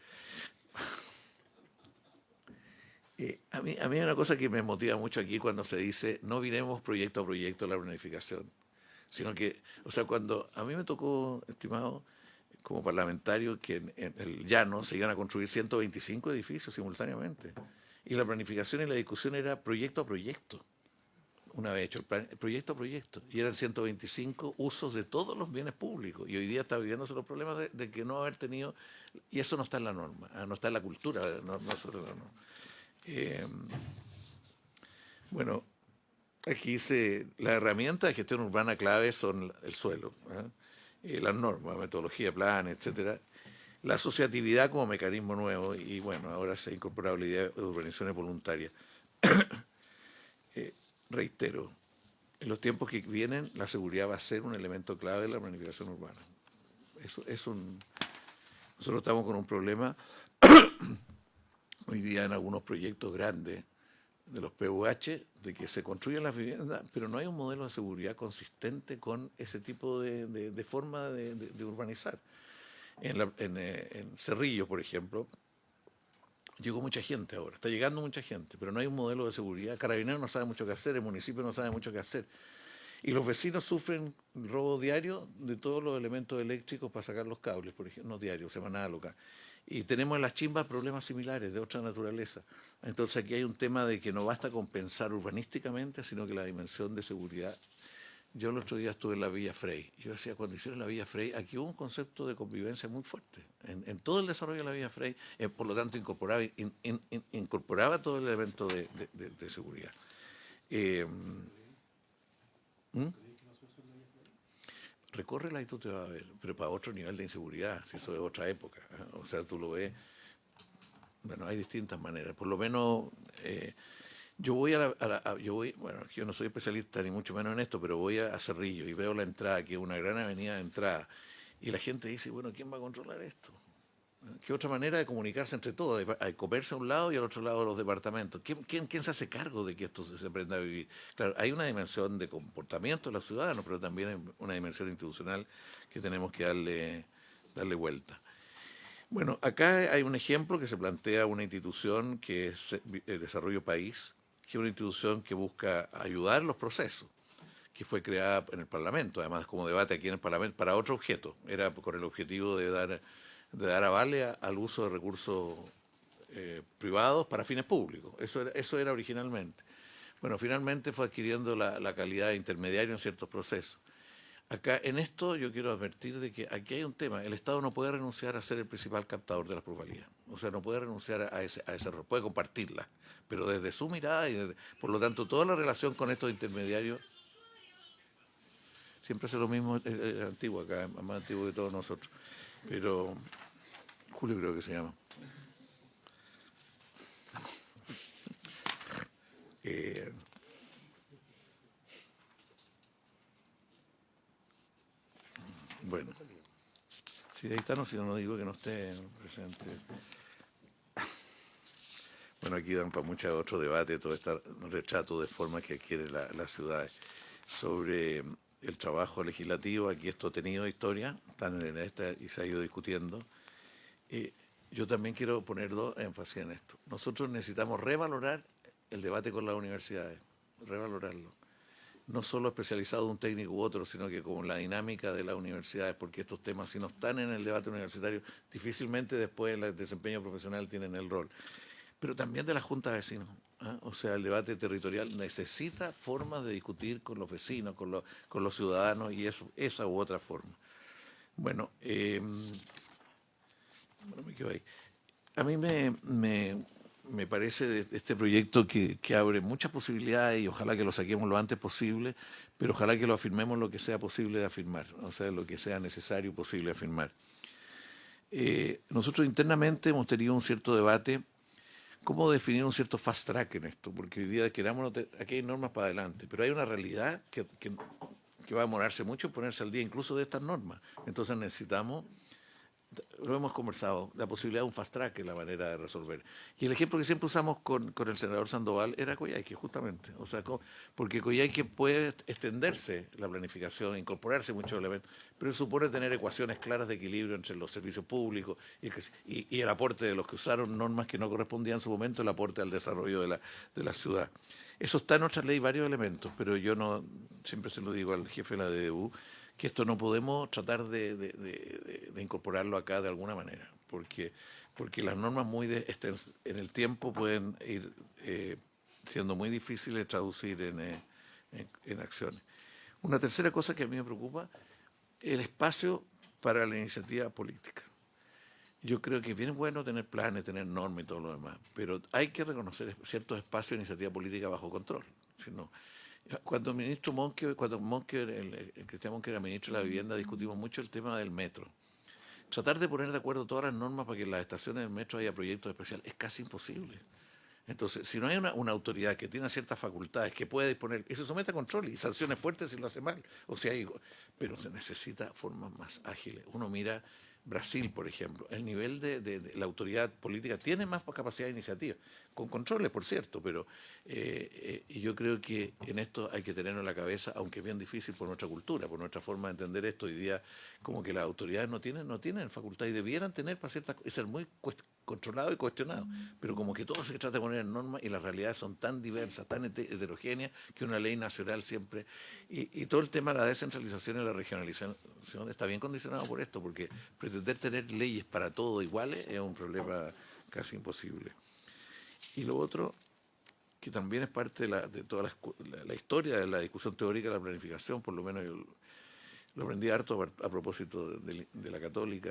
A mí hay una cosa que me motiva mucho aquí cuando se dice no viremos proyecto a proyecto la planificación, sino que, o sea, cuando a mí me tocó, estimado, como parlamentario, que en el llano se iban a construir 125 edificios simultáneamente, y la planificación y la discusión era proyecto a proyecto, una vez hecho el proyecto a proyecto, y eran 125 usos de todos los bienes públicos, y hoy día está viviéndose los problemas de que no haber tenido, y eso no está en la norma, no está en la cultura, no sobre la norma. Bueno, aquí dice, las herramientas de gestión urbana clave son el suelo, las normas, metodología, planes, etcétera, la asociatividad como mecanismo nuevo, y bueno, ahora se ha incorporado la idea de urbanizaciones voluntarias. Reitero, en los tiempos que vienen la seguridad va a ser un elemento clave de la planificación urbana. Nosotros estamos con un problema hoy día en algunos proyectos grandes de los PUH, de que se construyen las viviendas, pero no hay un modelo de seguridad consistente con ese tipo de forma de urbanizar. En Cerrillo, por ejemplo, llegó mucha gente ahora, está llegando mucha gente, pero no hay un modelo de seguridad. Carabineros no sabe mucho qué hacer, el municipio no sabe mucho qué hacer. Y los vecinos sufren robo diario de todos los elementos eléctricos para sacar los cables, por ejemplo, no diario, semanal o acá. Y tenemos en las chimbas problemas similares de otra naturaleza. Entonces aquí hay un tema de que no basta con pensar urbanísticamente, sino que la dimensión de seguridad. Yo el otro día estuve en la Villa Frey. Yo decía, cuando hicieron la Villa Frey, aquí hubo un concepto de convivencia muy fuerte. En todo el desarrollo de la Villa Frey, por lo tanto, incorporaba todo el elemento de seguridad. ¿Mm? Recórrela y tú te vas a ver, pero para otro nivel de inseguridad, si eso es otra época. O sea, tú lo ves. Bueno, hay distintas maneras. Por lo menos, yo voy bueno, yo no soy especialista ni mucho menos en esto, pero voy a Cerrillo y veo la entrada, que es una gran avenida de entrada, y la gente dice, bueno, ¿quién va a controlar esto? ¿Qué otra manera de comunicarse entre todos? Hay comercio a un lado y al otro lado los departamentos. ¿Quién se hace cargo de que esto se aprenda a vivir? Claro, hay una dimensión de comportamiento de los ciudadanos, pero también hay una dimensión institucional que tenemos que darle vuelta. Bueno, acá hay un ejemplo que se plantea una institución que es el Desarrollo País, que es una institución que busca ayudar los procesos, que fue creada en el Parlamento, además como debate aquí en el Parlamento, para otro objeto. Era con el objetivo de dar avale al uso de recursos privados para fines públicos. Eso era originalmente. Bueno, finalmente fue adquiriendo la calidad de intermediario en ciertos procesos. Acá, en esto, yo quiero advertir de que aquí hay un tema. El Estado no puede renunciar a ser el principal captador de las plusvalías. O sea, no puede renunciar a ese rol, puede compartirla, pero desde su mirada por lo tanto, toda la relación con estos intermediarios siempre hace lo mismo, es antiguo acá, más antiguo que todos nosotros. Pero Julio creo que se llama. Bueno, si ahí está, no, si no digo que no esté presente. bueno, aquí dan para mucho otro debate, todo este retrato de forma que adquiere las ciudades. Sobre el trabajo legislativo, aquí esto ha tenido historia, están en esta y se ha ido discutiendo. Yo también quiero poner dos énfasis en esto. Nosotros necesitamos revalorar el debate con las universidades, revalorarlo. No solo especializado de un técnico u otro, sino que con la dinámica de las universidades, porque estos temas, si no están en el debate universitario, difícilmente después en el desempeño profesional tienen el rol. Pero también de las juntas de vecinos. ¿Ah? O sea, el debate territorial necesita formas de discutir con los vecinos, con los ciudadanos, y eso, esa u otra forma. Bueno, bueno, me quedo ahí. A mí me parece de este proyecto que abre muchas posibilidades y ojalá que lo saquemos lo antes posible, pero ojalá que lo afirmemos lo que sea posible de afirmar, o sea, lo que sea necesario posible de afirmar. Nosotros internamente hemos tenido un cierto debate, cómo definir un cierto fast track en esto, porque hoy día queramos, aquí hay normas para adelante, pero hay una realidad que va a demorarse mucho en ponerse al día incluso de estas normas. Entonces necesitamos, lo hemos conversado, la posibilidad de un fast track es la manera de resolver. Y el ejemplo que siempre usamos con el senador Sandoval era Coyhaique, justamente. O sea, porque Coyhaique puede extenderse la planificación, incorporarse muchos elementos, pero supone tener ecuaciones claras de equilibrio entre los servicios públicos y el aporte de los que usaron normas que no correspondían en su momento, el aporte al desarrollo de la ciudad. Eso está en nuestra ley, varios elementos, pero yo no, siempre se lo digo al jefe de la DDU, que esto no podemos tratar de incorporarlo acá de alguna manera, porque las normas en el tiempo pueden ir siendo muy difíciles de traducir en acciones. Una tercera cosa que a mí me preocupa, el espacio para la iniciativa política. Yo creo que es bien bueno tener planes, tener normas y todo lo demás, pero hay que reconocer ciertos espacios de iniciativa política bajo control. Si no, cuando el ministro Monke, el Cristian Monke era ministro de la Vivienda, discutimos mucho el tema del metro. Tratar de poner de acuerdo todas las normas para que en las estaciones del metro haya proyectos especiales es casi imposible. Entonces, si no hay una autoridad que tiene ciertas facultades, que puede disponer, y se somete a control y sanciones fuertes si lo hace mal, o sea, pero se necesita formas más ágiles. Uno mira Brasil, por ejemplo, el nivel de la autoridad política tiene más capacidad de iniciativa, con controles, por cierto, pero y yo creo que en esto hay que tenerlo en la cabeza, aunque es bien difícil por nuestra cultura, por nuestra forma de entender esto. Hoy día, como que las autoridades no tienen facultad y debieran tener para ciertas cosas, ser muy controlado y cuestionado, pero como que todo se trata de poner en norma y las realidades son tan diversas, tan heterogéneas, que una ley nacional siempre... Y todo el tema de la descentralización y la regionalización está bien condicionado por esto, porque pretender tener leyes para todo iguales es un problema casi imposible. Y lo otro, que también es parte de toda la historia de la discusión teórica de la planificación, por lo menos yo lo aprendí harto a propósito de la Católica,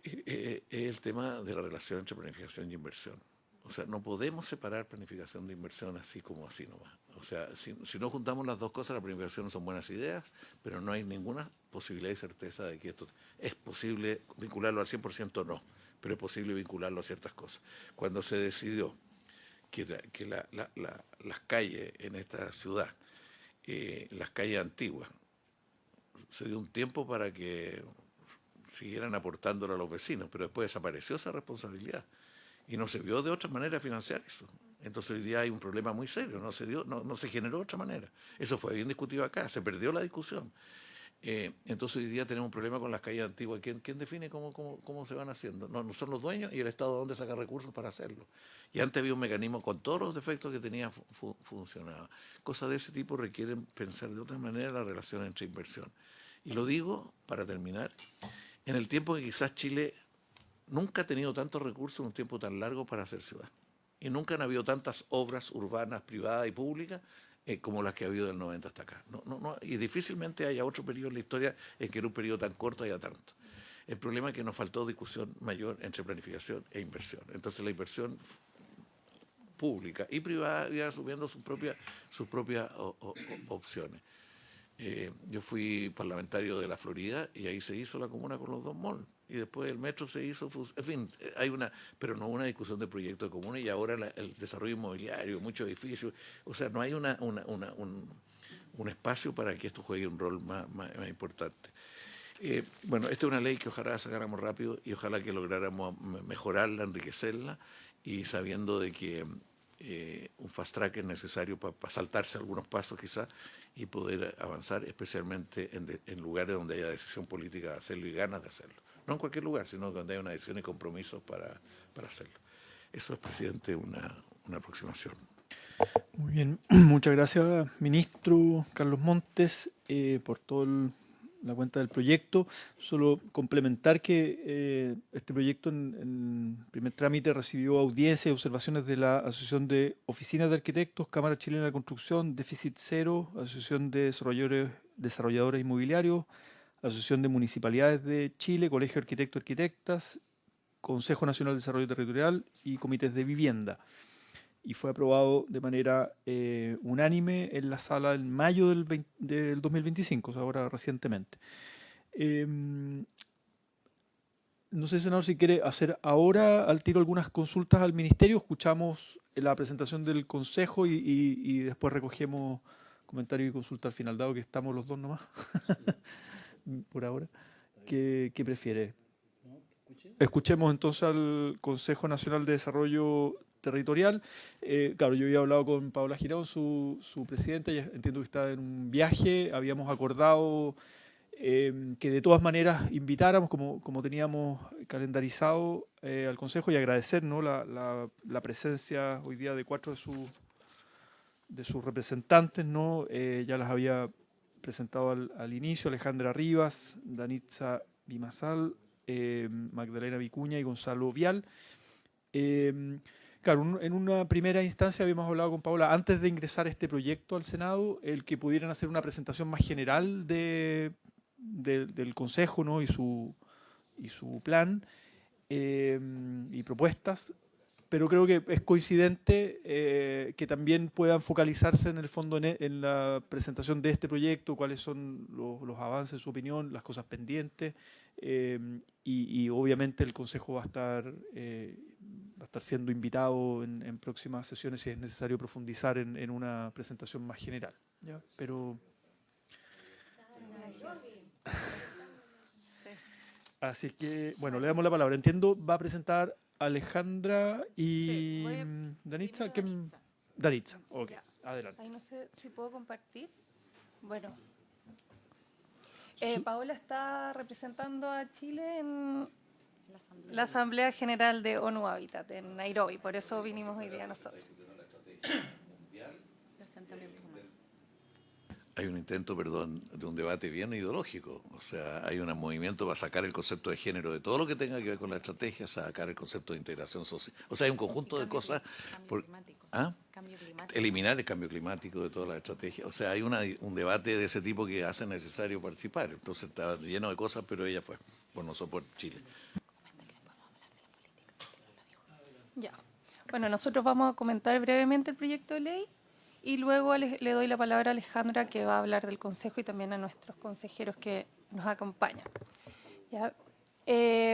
es el tema de la relación entre planificación y inversión. O sea, no podemos separar planificación de inversión así como así nomás. O sea, si no juntamos las dos cosas, la planificación son buenas ideas, pero no hay ninguna posibilidad y certeza de que esto es posible vincularlo al 100%, no, pero es posible vincularlo a ciertas cosas. Cuando se decidió que las calles en esta ciudad, las calles antiguas, se dio un tiempo para que siguieran aportándolo a los vecinos, pero después desapareció esa responsabilidad y no se vio de otra manera financiar eso. Entonces hoy día hay un problema muy serio, no se generó de otra manera. Eso fue bien discutido acá, se perdió la discusión. Entonces hoy día tenemos un problema con las calles antiguas. ¿Quién define cómo se van haciendo? No son los dueños y el Estado dónde saca recursos para hacerlo. Y antes había un mecanismo con todos los defectos que tenía funcionaba. Cosas de ese tipo requieren pensar de otra manera la relación entre inversión. Y lo digo, para terminar, en el tiempo que quizás Chile nunca ha tenido tantos recursos en un tiempo tan largo para hacer ciudad. Y nunca han habido tantas obras urbanas, privadas y públicas como las que ha habido del 90 hasta acá. Y difícilmente haya otro periodo en la historia en que en un periodo tan corto haya tanto. El problema es que nos faltó discusión mayor entre planificación e inversión. Entonces la inversión pública y privada iba asumiendo sus propias opciones. Yo fui parlamentario de la Florida y ahí se hizo la comuna con los dos malls. Y después el metro se hizo, en fin, pero no una discusión de proyectos de comuna y ahora el desarrollo inmobiliario, muchos edificios. O sea, no hay un espacio para que esto juegue un rol más importante. Bueno, esta es una ley que ojalá sacáramos rápido y ojalá que lográramos mejorarla, enriquecerla y sabiendo de que un fast track es necesario para saltarse algunos pasos quizás y poder avanzar, especialmente en lugares donde haya decisión política de hacerlo y ganas de hacerlo. No en cualquier lugar, sino donde haya una decisión y compromisos para hacerlo. Eso es, presidente, una aproximación. Muy bien, muchas gracias, ministro Carlos Montes, por toda la cuenta del proyecto. Solo complementar que este proyecto en primer trámite recibió audiencias y observaciones de la Asociación de Oficinas de Arquitectos, Cámara Chilena de Construcción, Déficit Cero, Asociación de Desarrolladores Inmobiliarios, Asociación de Municipalidades de Chile, Colegio de Arquitectos y Arquitectas, Consejo Nacional de Desarrollo Territorial y comités de vivienda. Y fue aprobado de manera unánime en la sala en mayo del 2025, o sea, ahora recientemente. No sé, senador, si quiere hacer ahora al tiro algunas consultas al ministerio. Escuchamos la presentación del consejo y después recogemos comentarios y consulta al final, dado que estamos los dos nomás, por ahora. ¿Qué prefiere? Escuchemos entonces al Consejo Nacional de Desarrollo Territorial. Claro, yo había hablado con Paola Girón, su presidenta, y entiendo que está en un viaje. Habíamos acordado que de todas maneras invitáramos, como teníamos calendarizado, al Consejo, y agradecer, ¿no?, la presencia hoy día de 4 de sus representantes, ¿no? Ya las había presentado al inicio: Alejandra Rivas, Danitza Bimasal, Magdalena Vicuña y Gonzalo Vial. Claro, en una primera instancia habíamos hablado con Paola, antes de ingresar este proyecto al Senado, el que pudieran hacer una presentación más general del Consejo, ¿no?, y su plan y propuestas, pero creo que es coincidente que también puedan focalizarse en el fondo en la presentación de este proyecto, cuáles son los avances, en su opinión, las cosas pendientes, y obviamente el Consejo va a estar siendo invitado en próximas sesiones si es necesario profundizar en una presentación más general, ¿ya? Pero así que, bueno, le damos la palabra. Entiendo, va a presentar Alejandra y Danitza. Danitza, ok, Ya. adelante. Ahí no sé si puedo compartir. Bueno, Sí. Paola está representando a Chile en la Asamblea General de ONU Habitat en Nairobi, por eso vinimos hoy día nosotros. De asentamientos humanos. Hay un intento, perdón, de un debate bien ideológico. O sea, hay un movimiento para sacar el concepto de género de todo lo que tenga que ver con la estrategia, sacar el concepto de integración social. O sea, hay un conjunto de cosas. Cambio climático. Eliminar el cambio climático de toda la estrategia. O sea, hay un debate de ese tipo que hace necesario participar. Entonces está lleno de cosas, pero ella fue por nosotros, por Chile. Ya. Bueno, nosotros vamos a comentar brevemente el proyecto de ley y luego le doy la palabra a Alejandra, que va a hablar del Consejo, y también a nuestros consejeros que nos acompañan. ¿Ya?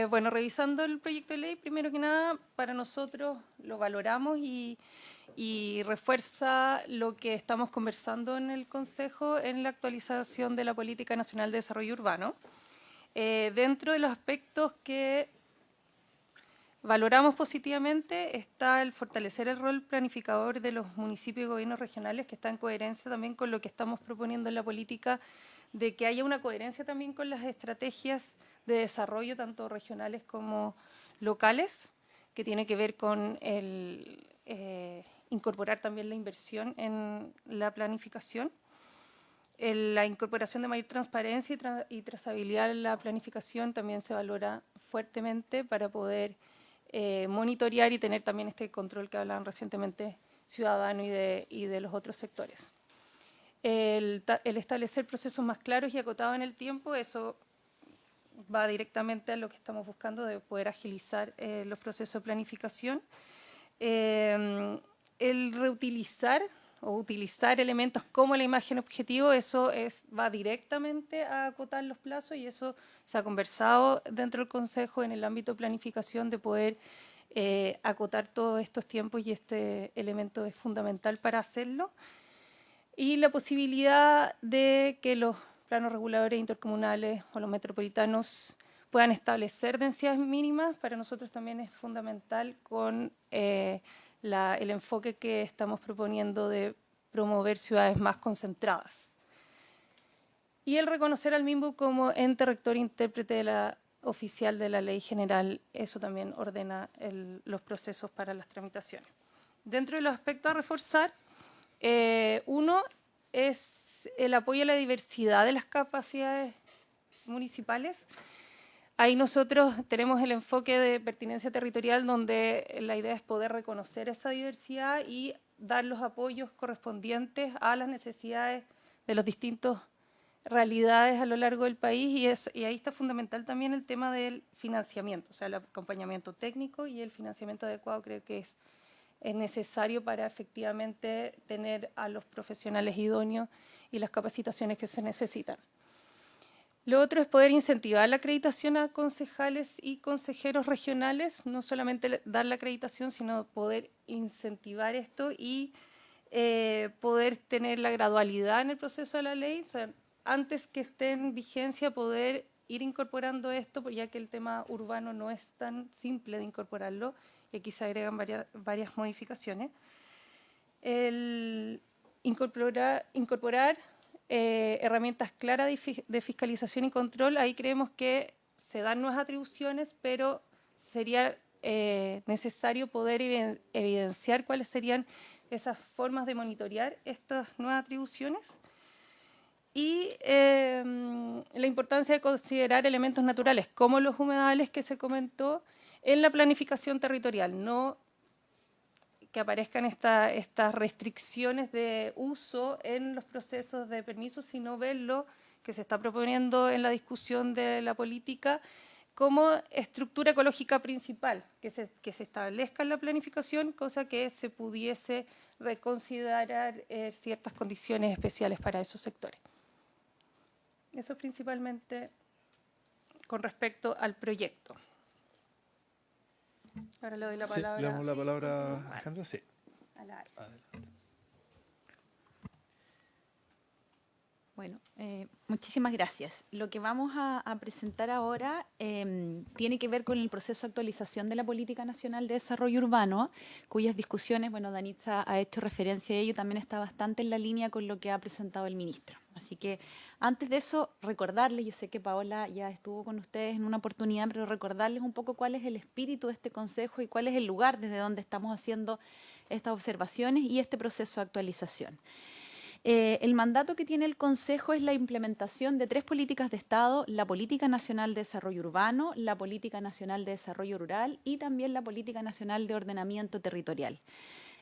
Bueno, revisando el proyecto de ley, primero que nada, para nosotros lo valoramos y refuerza lo que estamos conversando en el Consejo en la actualización de la Política Nacional de Desarrollo Urbano. Dentro de los aspectos que valoramos positivamente está el fortalecer el rol planificador de los municipios y gobiernos regionales, que está en coherencia también con lo que estamos proponiendo en la política, de que haya una coherencia también con las estrategias de desarrollo, tanto regionales como locales, que tiene que ver con el incorporar también la inversión en la planificación. La incorporación de mayor transparencia y trazabilidad en la planificación también se valora fuertemente para poder monitorear y tener también este control que hablaban recientemente ciudadano y de los otros sectores. El establecer procesos más claros y acotados en el tiempo, eso va directamente a lo que estamos buscando, de poder agilizar los procesos de planificación. El reutilizar o utilizar elementos como la imagen objetivo, eso va directamente a acotar los plazos, y eso se ha conversado dentro del Consejo en el ámbito de planificación, de poder acotar todos estos tiempos, y este elemento es fundamental para hacerlo. Y la posibilidad de que los planos reguladores intercomunales o los metropolitanos puedan establecer densidades mínimas, para nosotros también es fundamental con el enfoque que estamos proponiendo de promover ciudades más concentradas. Y el reconocer al MIMBU como ente rector e intérprete de la oficial de la ley general, eso también ordena los procesos para las tramitaciones. Dentro de los aspectos a reforzar, uno es el apoyo a la diversidad de las capacidades municipales. Ahí nosotros tenemos el enfoque de pertinencia territorial, donde la idea es poder reconocer esa diversidad y dar los apoyos correspondientes a las necesidades de las distintas realidades a lo largo del país, y ahí está fundamental también el tema del financiamiento, o sea, el acompañamiento técnico y el financiamiento adecuado creo que es necesario para efectivamente tener a los profesionales idóneos y las capacitaciones que se necesitan. Lo otro es poder incentivar la acreditación a concejales y consejeros regionales, no solamente dar la acreditación, sino poder incentivar esto y poder tener la gradualidad en el proceso de la ley, o sea, antes que esté en vigencia poder ir incorporando esto, ya que el tema urbano no es tan simple de incorporarlo, y aquí se agregan varias modificaciones. El incorporar herramientas claras de fiscalización y control, ahí creemos que se dan nuevas atribuciones, pero sería necesario poder evidenciar cuáles serían esas formas de monitorear estas nuevas atribuciones. Y la importancia de considerar elementos naturales, como los humedales que se comentó, en la planificación territorial, no que aparezcan estas restricciones de uso en los procesos de permiso, sino verlo que se está proponiendo en la discusión de la política como estructura ecológica principal, que se establezca en la planificación, cosa que se pudiese reconsiderar ciertas condiciones especiales para esos sectores. Eso es principalmente con respecto al proyecto. Ahora le doy la palabra. Sí, le damos la palabra a Alejandra. Sí. Adelante. Bueno, muchísimas gracias. Lo que vamos a presentar ahora tiene que ver con el proceso de actualización de la Política Nacional de Desarrollo Urbano, cuyas discusiones, bueno, Danitza ha hecho referencia a ello, también está bastante en la línea con lo que ha presentado el ministro. Así que antes de eso, recordarles, yo sé que Paola ya estuvo con ustedes en una oportunidad, pero recordarles un poco cuál es el espíritu de este consejo y cuál es el lugar desde donde estamos haciendo estas observaciones y este proceso de actualización. El mandato que tiene el Consejo es la implementación de 3 políticas de Estado: la Política Nacional de Desarrollo Urbano, la Política Nacional de Desarrollo Rural y también la Política Nacional de Ordenamiento Territorial.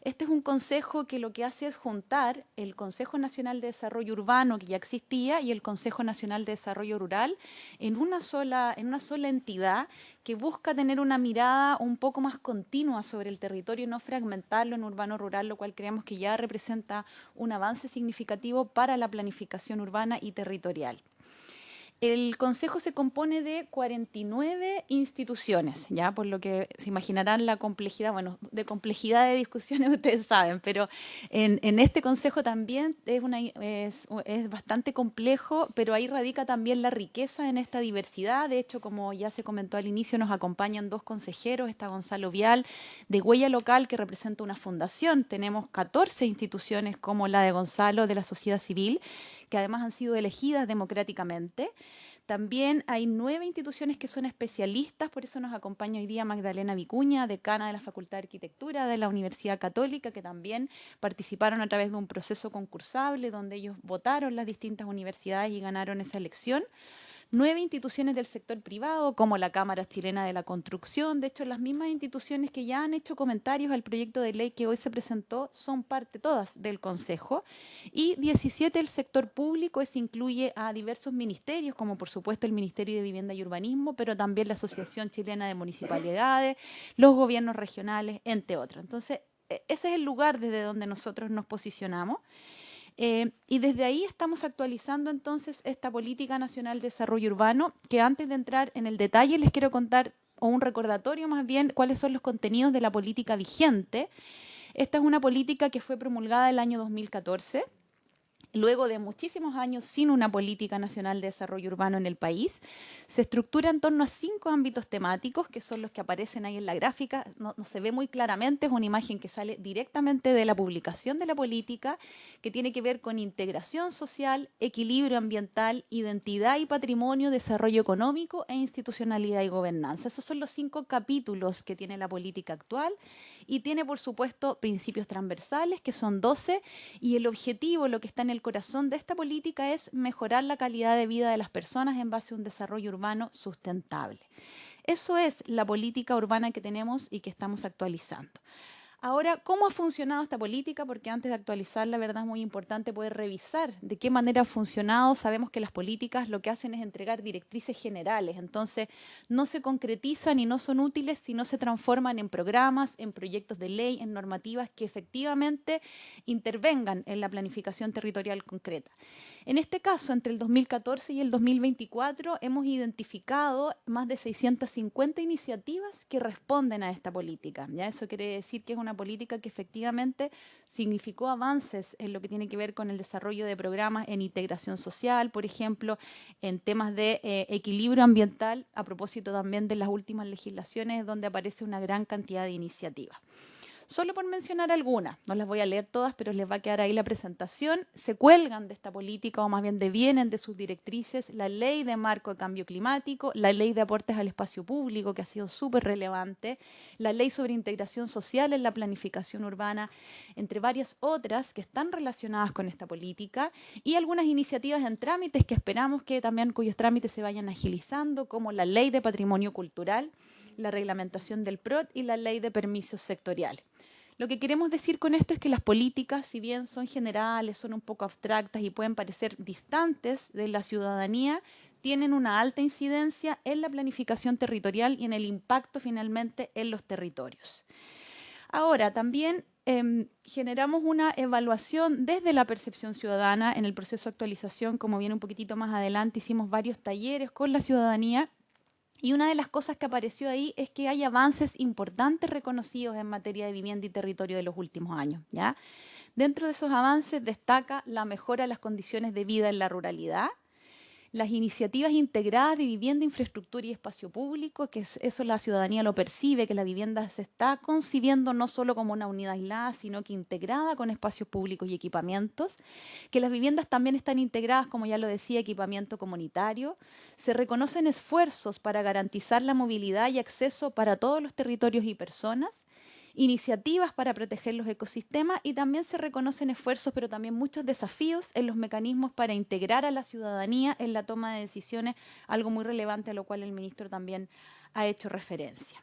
Este es un consejo que lo que hace es juntar el Consejo Nacional de Desarrollo Urbano, que ya existía, y el Consejo Nacional de Desarrollo Rural en una sola entidad que busca tener una mirada un poco más continua sobre el territorio y no fragmentarlo en urbano-rural, lo cual creemos que ya representa un avance significativo para la planificación urbana y territorial. El Consejo se compone de 49 instituciones, ya por lo que se imaginarán la complejidad, bueno, de complejidad de discusiones ustedes saben, pero en este Consejo también es bastante complejo, pero ahí radica también la riqueza en esta diversidad. De hecho, como ya se comentó al inicio, nos acompañan 2 consejeros, está Gonzalo Vial de Huella Local, que representa una fundación. Tenemos 14 instituciones como la de Gonzalo, de la sociedad civil, que además han sido elegidas democráticamente. También hay 9 instituciones que son especialistas, por eso nos acompaña hoy día Magdalena Vicuña, decana de la Facultad de Arquitectura de la Universidad Católica, que también participaron a través de un proceso concursable donde ellos votaron las distintas universidades y ganaron esa elección. 9 instituciones del sector privado, como la Cámara Chilena de la Construcción. De hecho, las mismas instituciones que ya han hecho comentarios al proyecto de ley que hoy se presentó son parte todas del Consejo. Y 17 del sector público, eso incluye a diversos ministerios, como por supuesto el Ministerio de Vivienda y Urbanismo, pero también la Asociación Chilena de Municipalidades, los gobiernos regionales, entre otros. Entonces, ese es el lugar desde donde nosotros nos posicionamos. Y desde ahí estamos actualizando entonces esta Política Nacional de Desarrollo Urbano, que antes de entrar en el detalle les quiero contar, o un recordatorio más bien, cuáles son los contenidos de la política vigente. Esta es una política que fue promulgada el año 2014. luego de muchísimos años sin una política nacional de desarrollo urbano en el país, se estructura en torno a 5 ámbitos temáticos, que son los que aparecen ahí en la gráfica. No se ve muy claramente, es una imagen que sale directamente de la publicación de la política, que tiene que ver con integración social, equilibrio ambiental, identidad y patrimonio, desarrollo económico e institucionalidad y gobernanza. Esos son los 5 capítulos que tiene la política actual, y tiene, por supuesto, principios transversales, que son 12, y el objetivo, lo que está en el corazón de esta política, es mejorar la calidad de vida de las personas en base a un desarrollo urbano sustentable. Eso es la política urbana que tenemos y que estamos actualizando. Ahora, ¿cómo ha funcionado esta política? Porque antes de actualizar, la verdad es muy importante poder revisar de qué manera ha funcionado. Sabemos que las políticas lo que hacen es entregar directrices generales, entonces no se concretizan y no son útiles si no se transforman en programas, en proyectos de ley, en normativas que efectivamente intervengan en la planificación territorial concreta. En este caso, entre el 2014 y el 2024, hemos identificado más de 650 iniciativas que responden a esta política. ¿Ya? Eso quiere decir que es una política que efectivamente significó avances en lo que tiene que ver con el desarrollo de programas en integración social, por ejemplo, en temas de equilibrio ambiental, a propósito también de las últimas legislaciones donde aparece una gran cantidad de iniciativas. Solo por mencionar algunas, no las voy a leer todas, pero les va a quedar ahí la presentación, se cuelgan de esta política, o más bien devienen de sus directrices, la Ley de Marco de Cambio Climático, la Ley de Aportes al Espacio Público, que ha sido súper relevante, la Ley sobre Integración Social en la Planificación Urbana, entre varias otras que están relacionadas con esta política, y algunas iniciativas en trámites que esperamos que también cuyos trámites se vayan agilizando, como la Ley de Patrimonio Cultural, la reglamentación del PROT y la Ley de Permisos Sectoriales. Lo que queremos decir con esto es que las políticas, si bien son generales, son un poco abstractas y pueden parecer distantes de la ciudadanía, tienen una alta incidencia en la planificación territorial y en el impacto finalmente en los territorios. Ahora, también generamos una evaluación desde la percepción ciudadana en el proceso de actualización, como viene un poquitito más adelante, hicimos varios talleres con la ciudadanía. Y una de las cosas que apareció ahí es que hay avances importantes reconocidos en materia de vivienda y territorio de los últimos años, ¿ya? Dentro de esos avances destaca la mejora de las condiciones de vida en la ruralidad, las iniciativas integradas de vivienda, infraestructura y espacio público, que eso la ciudadanía lo percibe, que la vivienda se está concibiendo no solo como una unidad aislada, sino que integrada con espacios públicos y equipamientos, que las viviendas también están integradas, como ya lo decía, equipamiento comunitario. Se reconocen esfuerzos para garantizar la movilidad y acceso para todos los territorios y personas, iniciativas para proteger los ecosistemas, y también se reconocen esfuerzos, pero también muchos desafíos en los mecanismos para integrar a la ciudadanía en la toma de decisiones, algo muy relevante a lo cual el ministro también ha hecho referencia.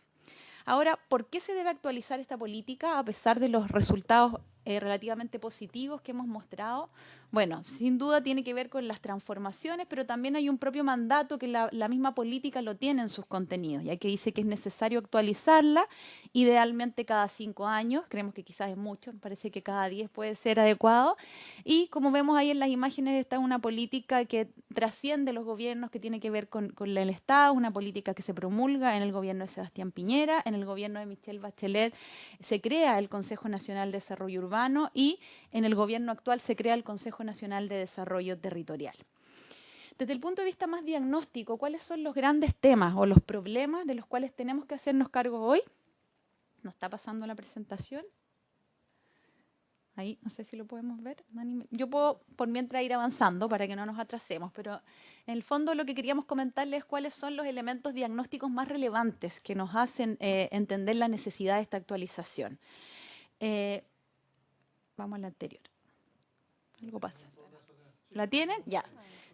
Ahora, ¿por qué se debe actualizar esta política a pesar de los resultados relativamente positivos que hemos mostrado? Bueno, sin duda tiene que ver con las transformaciones, pero también hay un propio mandato que la misma política lo tiene en sus contenidos, ya que dice que es necesario actualizarla, idealmente cada 5 años, creemos que quizás es mucho, me parece que cada 10 puede ser adecuado, y como vemos ahí en las imágenes, esta es una política que trasciende los gobiernos, que tiene que ver con el Estado, una política que se promulga en el gobierno de Sebastián Piñera, en el gobierno de Michelle Bachelet se crea el Consejo Nacional de Desarrollo Urbano, y en el gobierno actual se crea el Consejo Nacional de Desarrollo Territorial. Desde el punto de vista más diagnóstico, ¿cuáles son los grandes temas o los problemas de los cuales tenemos que hacernos cargo hoy? ¿Nos está pasando la presentación? Ahí, no sé si lo podemos ver. Yo puedo, por mientras, ir avanzando para que no nos atrasemos, pero en el fondo lo que queríamos comentarles es cuáles son los elementos diagnósticos más relevantes que nos hacen entender la necesidad de esta actualización. Vamos a la anterior. Algo pasa. ¿La tienen? Ya.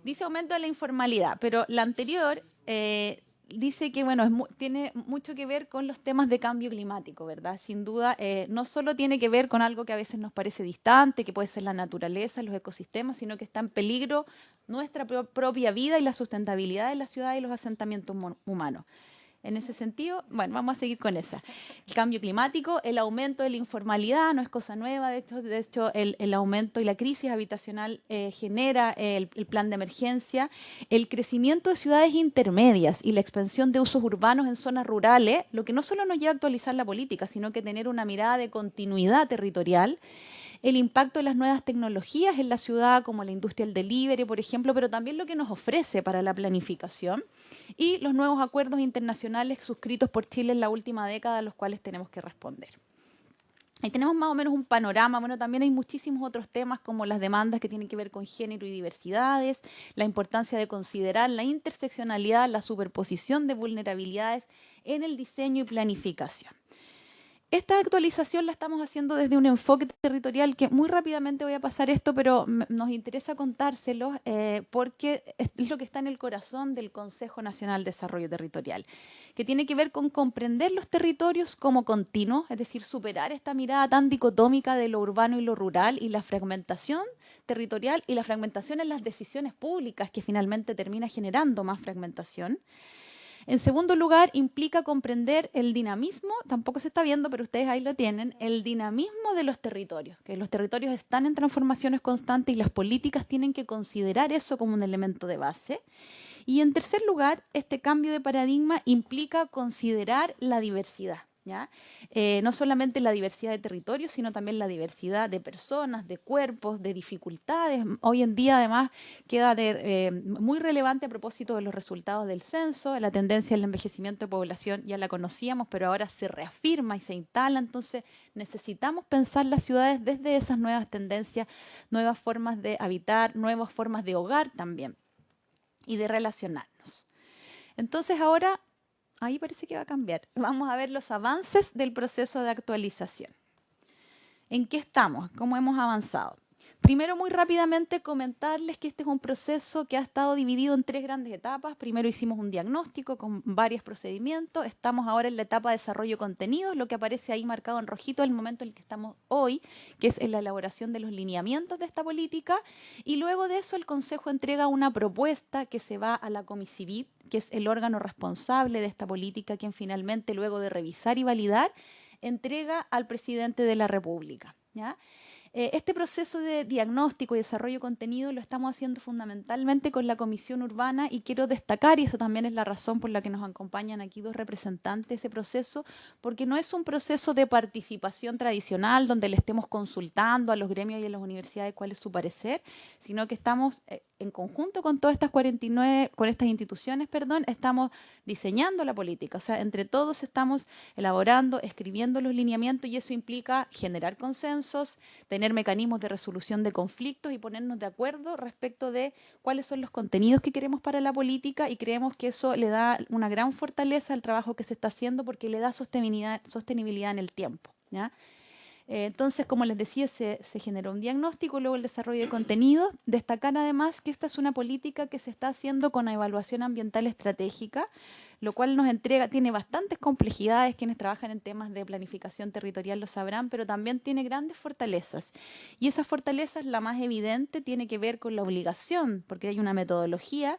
Dice aumento de la informalidad, pero la anterior dice que bueno, tiene mucho que ver con los temas de cambio climático, ¿verdad? Sin duda, no solo tiene que ver con algo que a veces nos parece distante, que puede ser la naturaleza, los ecosistemas, sino que está en peligro nuestra propia vida y la sustentabilidad de la ciudad y los asentamientos humanos. En ese sentido, bueno, vamos a seguir con esa. El cambio climático, el aumento de la informalidad, no es cosa nueva, de hecho el aumento y la crisis habitacional genera el plan de emergencia, el crecimiento de ciudades intermedias y la expansión de usos urbanos en zonas rurales, lo que no solo nos lleva a actualizar la política, sino que tener una mirada de continuidad territorial, el impacto de las nuevas tecnologías en la ciudad, como la industria del delivery, por ejemplo, pero también lo que nos ofrece para la planificación y los nuevos acuerdos internacionales suscritos por Chile en la última década a los cuales tenemos que responder. Ahí tenemos más o menos un panorama. Bueno, también hay muchísimos otros temas como las demandas que tienen que ver con género y diversidades, la importancia de considerar la interseccionalidad, la superposición de vulnerabilidades en el diseño y planificación. Esta actualización la estamos haciendo desde un enfoque territorial que muy rápidamente voy a pasar esto, pero nos interesa contárselo porque es lo que está en el corazón del Consejo Nacional de Desarrollo Territorial, que tiene que ver con comprender los territorios como continuos, es decir, superar esta mirada tan dicotómica de lo urbano y lo rural y la fragmentación territorial y la fragmentación en las decisiones públicas que finalmente termina generando más fragmentación. En segundo lugar, implica comprender el dinamismo, tampoco se está viendo, pero ustedes ahí lo tienen, el dinamismo de los territorios, que los territorios están en transformaciones constantes y las políticas tienen que considerar eso como un elemento de base. Y en tercer lugar, este cambio de paradigma implica considerar la diversidad. ¿Ya? No solamente la diversidad de territorios, sino también la diversidad de personas, de cuerpos, de dificultades. Hoy en día, además, queda muy relevante a propósito de los resultados del censo, la tendencia al envejecimiento de población ya la conocíamos, pero ahora se reafirma y se instala. Entonces, necesitamos pensar las ciudades desde esas nuevas tendencias, nuevas formas de habitar, nuevas formas de hogar también y de relacionarnos. Entonces, ahora ahí parece que va a cambiar. Vamos a ver los avances del proceso de actualización. ¿En qué estamos? ¿Cómo hemos avanzado? Primero, muy rápidamente, comentarles que este es un proceso que ha estado dividido en 3 grandes etapas. Primero hicimos un diagnóstico con varios procedimientos. Estamos ahora en la etapa de desarrollo de contenidos. Lo que aparece ahí marcado en rojito es el momento en el que estamos hoy, que es en la elaboración de los lineamientos de esta política. Y luego de eso, el Consejo entrega una propuesta que se va a la Comicivit, que es el órgano responsable de esta política, quien finalmente, luego de revisar y validar, entrega al presidente de la República. ¿Ya? Este proceso de diagnóstico y desarrollo de contenido lo estamos haciendo fundamentalmente con la Comisión Urbana y quiero destacar, y esa también es la razón por la que nos acompañan aquí 2 representantes de ese proceso, porque no es un proceso de participación tradicional donde le estemos consultando a los gremios y a las universidades cuál es su parecer, sino que estamos en conjunto con todas estas 49, con estas instituciones, estamos diseñando la política. O sea, entre todos estamos elaborando, escribiendo los lineamientos y eso implica generar consensos, tener mecanismos de resolución de conflictos y ponernos de acuerdo respecto de cuáles son los contenidos que queremos para la política y creemos que eso le da una gran fortaleza al trabajo que se está haciendo porque le da sostenibilidad en el tiempo. ¿Ya? Entonces, como les decía, se generó un diagnóstico, luego el desarrollo de contenido. Destacar además que esta es una política que se está haciendo con evaluación ambiental estratégica, lo cual nos tiene bastantes complejidades, quienes trabajan en temas de planificación territorial lo sabrán, pero también tiene grandes fortalezas. Y esas fortalezas, la más evidente, tiene que ver con la obligación, porque hay una metodología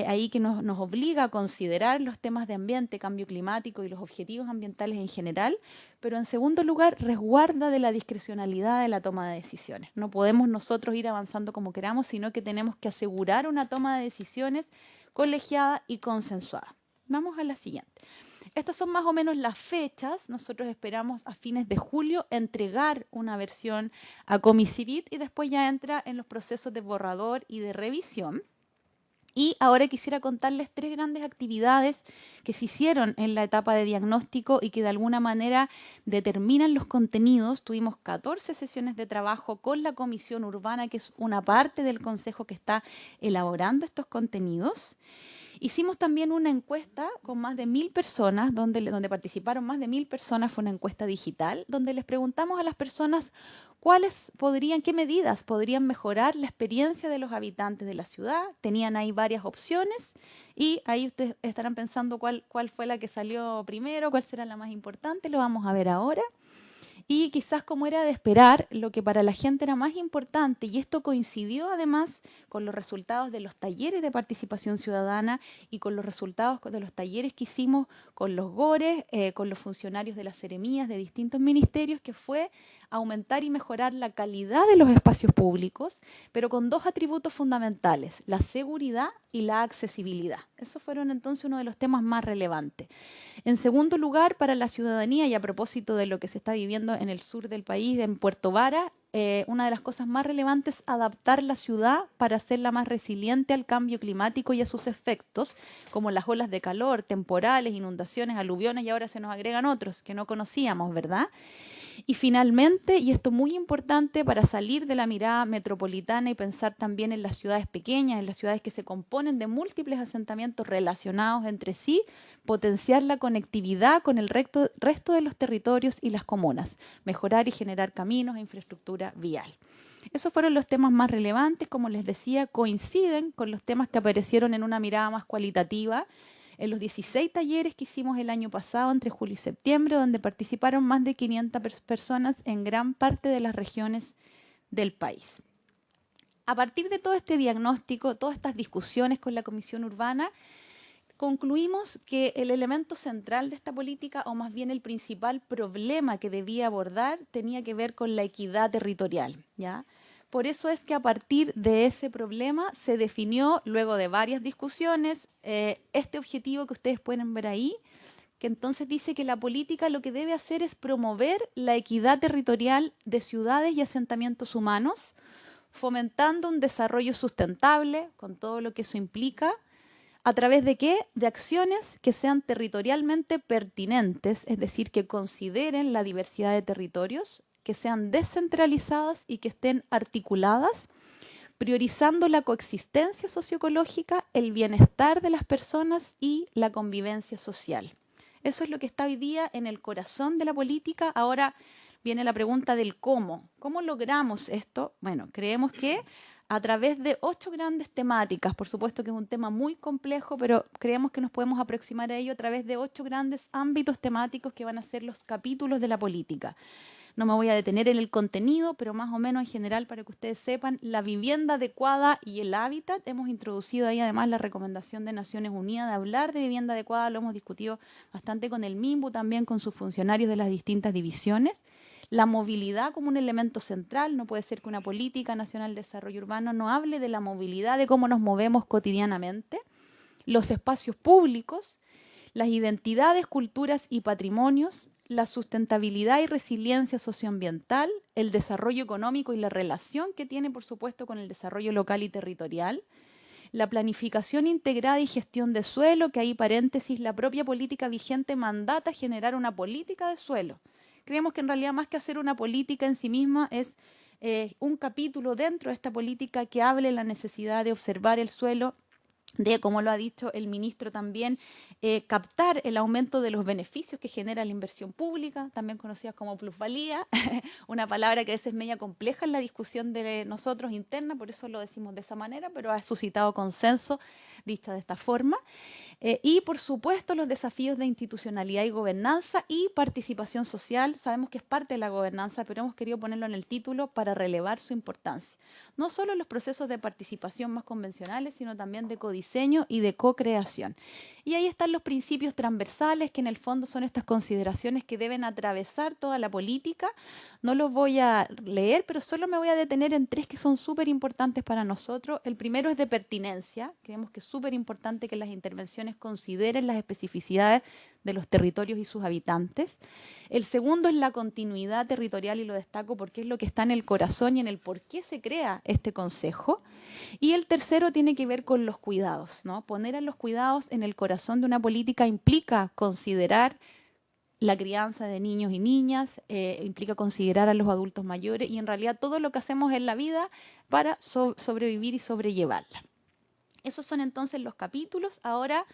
ahí que nos obliga a considerar los temas de ambiente, cambio climático y los objetivos ambientales en general, pero en segundo lugar resguarda de la discrecionalidad de la toma de decisiones. No podemos nosotros ir avanzando como queramos, sino que tenemos que asegurar una toma de decisiones colegiada y consensuada. Vamos a la siguiente. Estas son más o menos las fechas. Nosotros esperamos a fines de julio entregar una versión a Comicivit y después ya entra en los procesos de borrador y de revisión. Y ahora quisiera contarles 3 grandes actividades que se hicieron en la etapa de diagnóstico y que de alguna manera determinan los contenidos. Tuvimos 14 sesiones de trabajo con la Comisión Urbana, que es una parte del Consejo que está elaborando estos contenidos. Hicimos también una encuesta con más de 1000 personas, donde participaron más de 1000 personas, fue una encuesta digital, donde les preguntamos a las personas qué medidas podrían mejorar la experiencia de los habitantes de la ciudad. Tenían ahí varias opciones y ahí ustedes estarán pensando cuál fue la que salió primero, cuál será la más importante, lo vamos a ver ahora. Y quizás como era de esperar, lo que para la gente era más importante, y esto coincidió además con los resultados de los talleres de participación ciudadana y con los resultados de los talleres que hicimos con los GORES, con los funcionarios de las seremías de distintos ministerios, que fue aumentar y mejorar la calidad de los espacios públicos, pero con 2 atributos fundamentales, la seguridad y la accesibilidad. Esos fueron entonces uno de los temas más relevantes. En segundo lugar, para la ciudadanía, y a propósito de lo que se está viviendo en el sur del país, en Puerto Vara, una de las cosas más relevantes es adaptar la ciudad para hacerla más resiliente al cambio climático y a sus efectos, como las olas de calor, temporales, inundaciones, aluviones, y ahora se nos agregan otros que no conocíamos, ¿verdad? Y finalmente, y esto es muy importante para salir de la mirada metropolitana y pensar también en las ciudades pequeñas, en las ciudades que se componen de múltiples asentamientos relacionados entre sí, potenciar la conectividad con el resto de los territorios y las comunas, mejorar y generar caminos e infraestructura vial. Esos fueron los temas más relevantes, como les decía, coinciden con los temas que aparecieron en una mirada más cualitativa en los 16 talleres que hicimos el año pasado, entre julio y septiembre, donde participaron más de 500 personas en gran parte de las regiones del país. A partir de todo este diagnóstico, todas estas discusiones con la Comisión Urbana, concluimos que el elemento central de esta política, o más bien el principal problema que debía abordar, tenía que ver con la equidad territorial, ¿ya? Por eso es que a partir de ese problema se definió, luego de varias discusiones, este objetivo que ustedes pueden ver ahí, que entonces dice que la política lo que debe hacer es promover la equidad territorial de ciudades y asentamientos humanos, fomentando un desarrollo sustentable, con todo lo que eso implica. ¿A través de qué? De acciones que sean territorialmente pertinentes, es decir, que consideren la diversidad de territorios, que sean descentralizadas y que estén articuladas, priorizando la coexistencia socioecológica, el bienestar de las personas y la convivencia social. Eso es lo que está hoy día en el corazón de la política. Ahora viene la pregunta del cómo. ¿Cómo logramos esto? Bueno, creemos que a través de 8 grandes temáticas, por supuesto que es un tema muy complejo, pero creemos que nos podemos aproximar a ello a través de 8 grandes ámbitos temáticos que van a ser los capítulos de la política. No me voy a detener en el contenido, pero más o menos en general, para que ustedes sepan, la vivienda adecuada y el hábitat. Hemos introducido ahí además la recomendación de Naciones Unidas de hablar de vivienda adecuada. Lo hemos discutido bastante con el MIMBU, también con sus funcionarios de las distintas divisiones. La movilidad como un elemento central. No puede ser que una política nacional de desarrollo urbano no hable de la movilidad, de cómo nos movemos cotidianamente. Los espacios públicos, las identidades, culturas y patrimonios, la sustentabilidad y resiliencia socioambiental, el desarrollo económico y la relación que tiene, por supuesto, con el desarrollo local y territorial, la planificación integrada y gestión de suelo, que ahí paréntesis, la propia política vigente mandata generar una política de suelo. Creemos que en realidad más que hacer una política en sí misma es un capítulo dentro de esta política que hable de la necesidad de observar el suelo, de, como lo ha dicho el ministro también, captar el aumento de los beneficios que genera la inversión pública, también conocidas como plusvalía, una palabra que a veces es media compleja en la discusión de nosotros interna, por eso lo decimos de esa manera, pero ha suscitado consenso dicha de esta forma. Y, por supuesto, los desafíos de institucionalidad y gobernanza y participación social. Sabemos que es parte de la gobernanza, pero hemos querido ponerlo en el título para relevar su importancia. No solo los procesos de participación más convencionales, sino también de codiseño y de co-creación. Y ahí están los principios transversales, que en el fondo son estas consideraciones que deben atravesar toda la política. No los voy a leer, pero solo me voy a detener en 3 que son súper importantes para nosotros. El primero es de pertinencia. Creemos que es súper importante que las intervenciones consideren las especificidades de los territorios y sus habitantes. El segundo es la continuidad territorial, y lo destaco porque es lo que está en el corazón y en el por qué se crea este consejo. Y el tercero tiene que ver con los cuidados, ¿no? Poner a los cuidados en el corazón de una política implica considerar la crianza de niños y niñas, implica considerar a los adultos mayores y en realidad todo lo que hacemos en la vida para sobrevivir y sobrellevarla. Esos son entonces los capítulos. Ahora,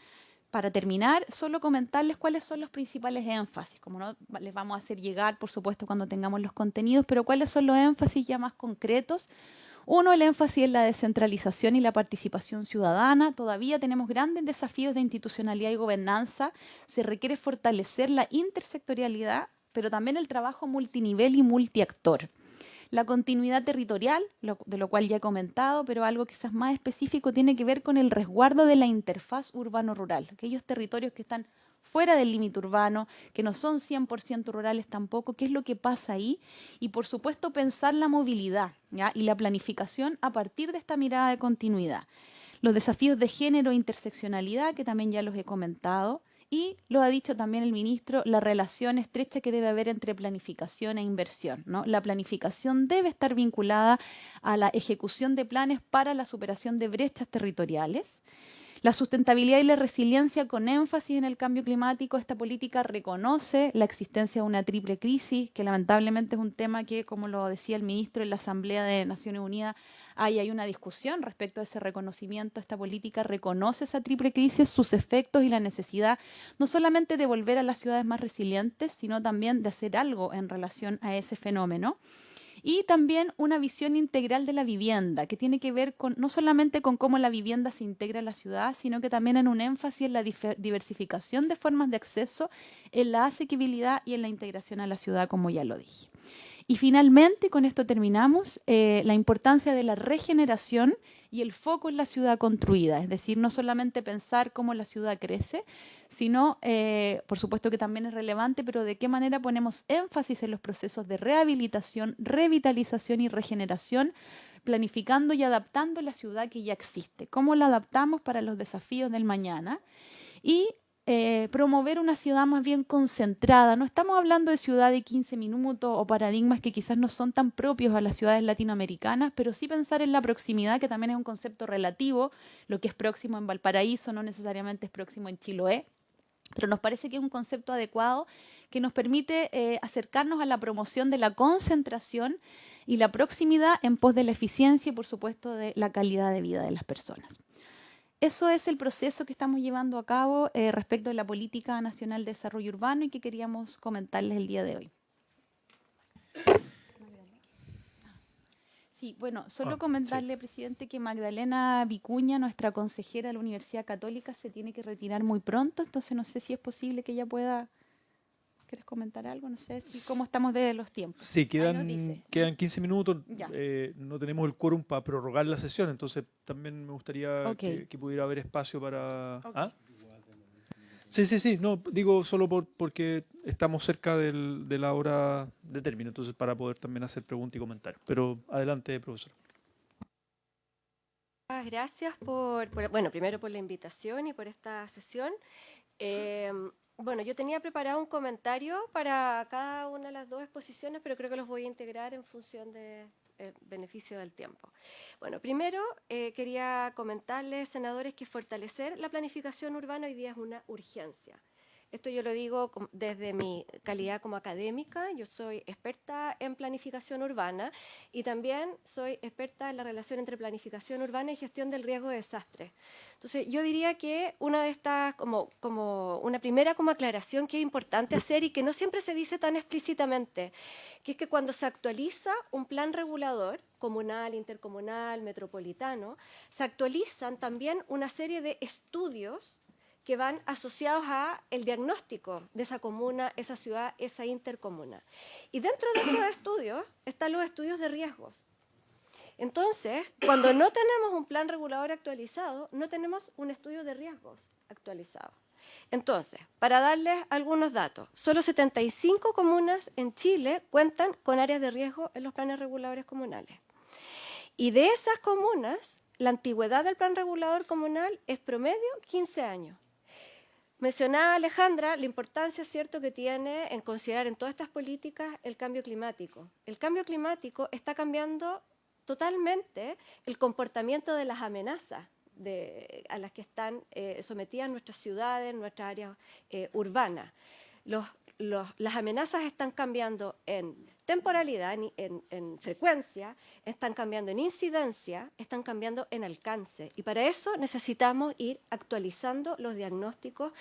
para terminar, solo comentarles cuáles son los principales énfasis. Como no les vamos a hacer llegar, por supuesto, cuando tengamos los contenidos, pero cuáles son los énfasis ya más concretos. Uno, el énfasis en la descentralización y la participación ciudadana. Todavía tenemos grandes desafíos de institucionalidad y gobernanza. Se requiere fortalecer la intersectorialidad, pero también el trabajo multinivel y multiactor. La continuidad territorial, de lo cual ya he comentado, pero algo quizás más específico tiene que ver con el resguardo de la interfaz urbano-rural. Aquellos territorios que están fuera del límite urbano, que no son 100% rurales tampoco, qué es lo que pasa ahí. Y por supuesto pensar la movilidad, ¿ya? Y la planificación a partir de esta mirada de continuidad. Los desafíos de género e interseccionalidad, que también ya los he comentado. Y lo ha dicho también el ministro, la relación estrecha que debe haber entre planificación e inversión, ¿no? La planificación debe estar vinculada a la ejecución de planes para la superación de brechas territoriales. La sustentabilidad y la resiliencia con énfasis en el cambio climático. Esta política reconoce la existencia de una triple crisis, que lamentablemente es un tema que, como lo decía el ministro en la Asamblea de Naciones Unidas, hay una discusión respecto a ese reconocimiento. Esta política reconoce esa triple crisis, sus efectos y la necesidad no solamente de volver a las ciudades más resilientes, sino también de hacer algo en relación a ese fenómeno. Y también una visión integral de la vivienda, que tiene que ver no solamente con cómo la vivienda se integra en la ciudad, sino que también en un énfasis en la diversificación de formas de acceso, en la asequibilidad y en la integración a la ciudad, como ya lo dije. Y finalmente, con esto terminamos, la importancia de la regeneración y el foco en la ciudad construida, es decir, no solamente pensar cómo la ciudad crece, sino, por supuesto que también es relevante, pero de qué manera ponemos énfasis en los procesos de rehabilitación, revitalización y regeneración, planificando y adaptando la ciudad que ya existe, cómo la adaptamos para los desafíos del mañana y promover una ciudad más bien concentrada. No estamos hablando de ciudad de 15 minutos o paradigmas que quizás no son tan propios a las ciudades latinoamericanas, pero sí pensar en la proximidad, que también es un concepto relativo. Lo que es próximo en Valparaíso no necesariamente es próximo en Chiloé, pero nos parece que es un concepto adecuado que nos permite acercarnos a la promoción de la concentración y la proximidad en pos de la eficiencia y, por supuesto, de la calidad de vida de las personas. Eso es el proceso que estamos llevando a cabo respecto de la Política Nacional de Desarrollo Urbano y que queríamos comentarles el día de hoy. Sí, bueno, solo comentarle, presidente, que Magdalena Vicuña, nuestra consejera de la Universidad Católica, se tiene que retirar muy pronto, entonces no sé si es posible que ella pueda... ¿Quieres comentar algo? No sé cómo estamos de los tiempos. Sí, quedan 15 minutos. No tenemos el quórum para prorrogar la sesión, entonces también me gustaría que pudiera haber espacio para... Okay. ¿Ah? Sí. No, digo solo porque estamos cerca de la hora de término, entonces para poder también hacer preguntas y comentarios. Pero adelante, profesor. Gracias primero por la invitación y por esta sesión. Bueno, yo tenía preparado un comentario para cada una de las dos exposiciones, pero creo que los voy a integrar en función del beneficio del tiempo. Bueno, primero quería comentarles, senadores, que fortalecer la planificación urbana hoy día es una urgencia. Esto yo lo digo desde mi calidad como académica. Yo soy experta en planificación urbana y también soy experta en la relación entre planificación urbana y gestión del riesgo de desastres. Entonces, yo diría que una de estas, como una primera como aclaración que es importante hacer y que no siempre se dice tan explícitamente, que es que cuando se actualiza un plan regulador, comunal, intercomunal, metropolitano, se actualizan también una serie de estudios que van asociados a el diagnóstico de esa comuna, esa ciudad, esa intercomuna. Y dentro de esos estudios están los estudios de riesgos. Entonces, cuando no tenemos un plan regulador actualizado, no tenemos un estudio de riesgos actualizado. Entonces, para darles algunos datos, solo 75 comunas en Chile cuentan con áreas de riesgo en los planes reguladores comunales. Y de esas comunas, la antigüedad del plan regulador comunal es promedio 15 años. Mencionaba Alejandra la importancia, ¿cierto?, que tiene en considerar en todas estas políticas el cambio climático. El cambio climático está cambiando totalmente el comportamiento de las amenazas a las que están sometidas nuestras ciudades, nuestras áreas urbanas. Las amenazas están cambiando en temporalidad, en frecuencia, están cambiando en incidencia, están cambiando en alcance. Y para eso necesitamos ir actualizando los diagnósticos.